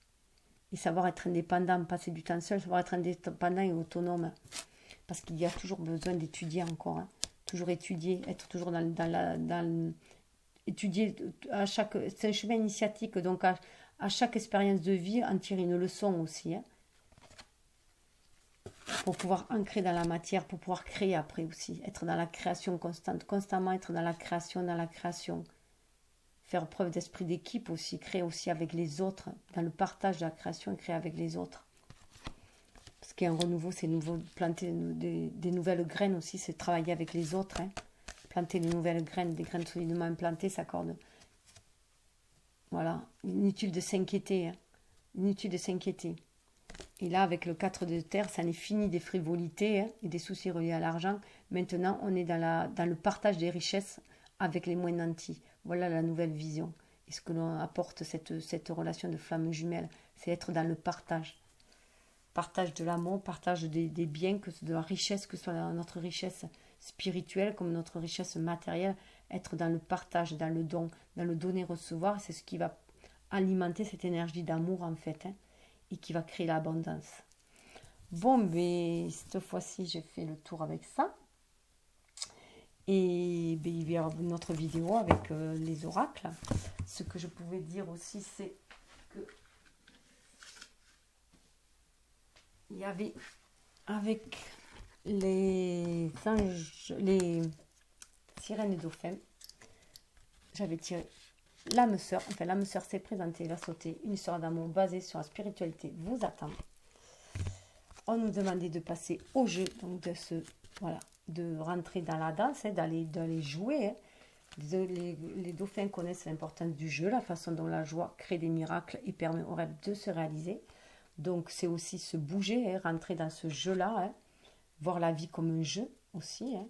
Et savoir être indépendant, passer du temps seul, savoir être indépendant et autonome. Parce qu'il y a toujours besoin d'étudier encore, hein. Toujours étudier, être toujours étudier à chaque... C'est un chemin initiatique, donc à chaque expérience de vie, en tirer une leçon aussi, hein. Pour pouvoir ancrer dans la matière, pour pouvoir créer après aussi. Être dans la création constante, constamment être dans la création. Faire preuve d'esprit d'équipe aussi, créer aussi avec les autres, dans le partage de la création, créer avec les autres. Parce qu'il y a un renouveau, c'est planter des nouvelles graines aussi, c'est travailler avec les autres, hein. Planter de nouvelles graines, des graines solidement implantées, s'accordent. Voilà, inutile de s'inquiéter, hein. Inutile de s'inquiéter. Et là, avec le 4 de terre, ça en est fini des frivolités, hein, et des soucis reliés à l'argent. Maintenant, on est dans le partage des richesses avec les moins nantis. Voilà la nouvelle vision. Et ce que l'on apporte, cette relation de flamme jumelle, c'est être dans le partage. Partage de l'amour, partage des biens, que de la richesse, que ce soit notre richesse spirituelle comme notre richesse matérielle. Être dans le partage, dans le don, dans le donner-recevoir, c'est ce qui va alimenter cette énergie d'amour en fait, hein, et qui va créer l'abondance. Bon, mais cette fois-ci, j'ai fait le tour avec ça. Et ben, il va y avoir une autre vidéo avec les oracles. Ce que je pouvais dire aussi, c'est que il y avait avec les anges, les sirènes et dauphins, j'avais tiré l'âme sœur. Enfin, l'âme sœur s'est présentée, elle a sauté. Une histoire d'amour basée sur la spiritualité vous attend. On nous demandait de passer au jeu, donc de rentrer dans la danse, hein, d'aller jouer, hein. Les dauphins connaissent l'importance du jeu, la façon dont la joie crée des miracles et permet aux rêves de se réaliser. Donc c'est aussi se bouger, hein, rentrer dans ce jeu-là, hein, voir la vie comme un jeu aussi, hein,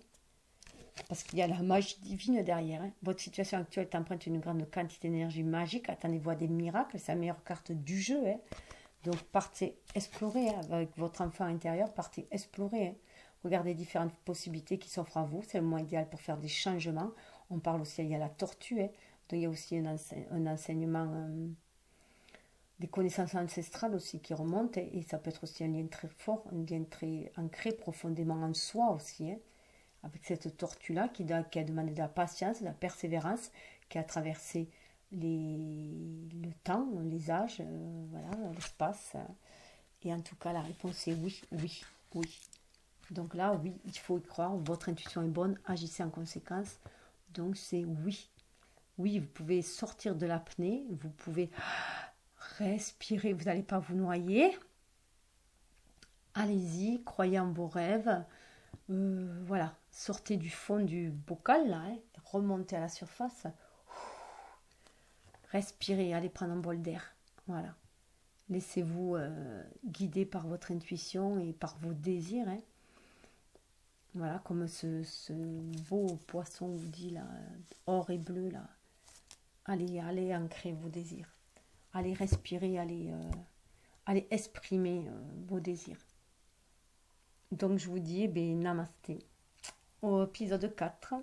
parce qu'il y a la magie divine derrière, hein. Votre situation actuelle t'emprunte une grande quantité d'énergie magique, attendez-vous à des miracles, c'est la meilleure carte du jeu, hein. Donc partez explorer, hein, avec votre enfant intérieur, partez explorer, hein. Regardez différentes possibilités qui s'offrent à vous, c'est le moment idéal pour faire des changements. On parle aussi, il y a la tortue, hein, donc il y a aussi un enseignement, des connaissances ancestrales aussi qui remontent, et ça peut être aussi un lien très fort, un lien très ancré profondément en soi aussi, hein, avec cette tortue-là qui a demandé de la patience, de la persévérance, qui a traversé le temps, les âges, voilà, l'espace. Et en tout cas, la réponse est oui, oui, oui. Donc là, oui, il faut y croire, votre intuition est bonne, agissez en conséquence. Donc c'est oui. Oui, vous pouvez sortir de l'apnée, vous pouvez respirer, vous n'allez pas vous noyer. Allez-y, croyez en vos rêves. Voilà, sortez du fond du bocal, là, hein, remontez à la surface. Respirez, allez prendre un bol d'air. Voilà. Laissez-vous guider par votre intuition et par vos désirs, hein. Voilà, comme ce beau poisson vous dit là, or et bleu là. Allez ancrer vos désirs. Allez respirer, allez exprimer vos désirs. Donc je vous dis, namasté. Au épisode 4,